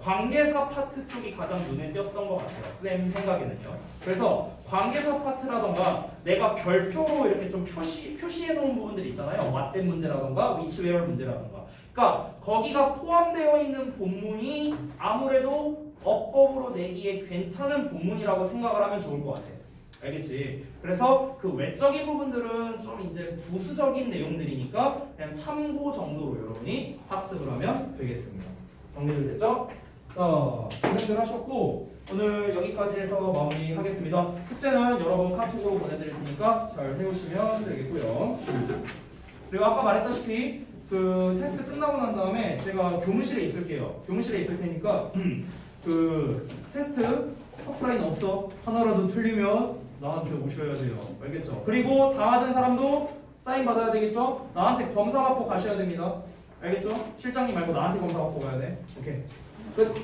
관계사 파트 쪽이 가장 눈에 띄었던 것 같아요. 쌤 생각에는요. 그래서 관계사 파트라던가 내가 별표로 이렇게 좀 표시해 놓은 부분들이 있잖아요. 왓된 문제라던가 which where 문제라던가. 그러니까 거기가 포함되어 있는 본문이 아무래도 어법으로 내기에 괜찮은 본문이라고 생각을 하면 좋을 것 같아요. 알겠지? 그래서 그 외적인 부분들은 좀 이제 부수적인 내용들이니까 그냥 참고 정도로 여러분이 학습을 하면 되겠습니다. 정리를 됐죠? 자, 고생들 하셨고 오늘 여기까지 해서 마무리하겠습니다. 숙제는 여러분 카톡으로 보내드릴 테니까 잘 세우시면 되겠고요. 그리고 아까 말했다시피 그 테스트 끝나고 난 다음에 제가 교무실에 있을게요. 교무실에 있을 테니까 그 테스트 오프라인 없어. 하나라도 틀리면 나한테 오셔야 돼요. 알겠죠? 그리고 다 맞은 사람도 사인 받아야 되겠죠? 나한테 검사 받고 가셔야 됩니다. 알겠죠? 실장님 말고 나한테 검사 받고 가야 돼. 오케이. 끝.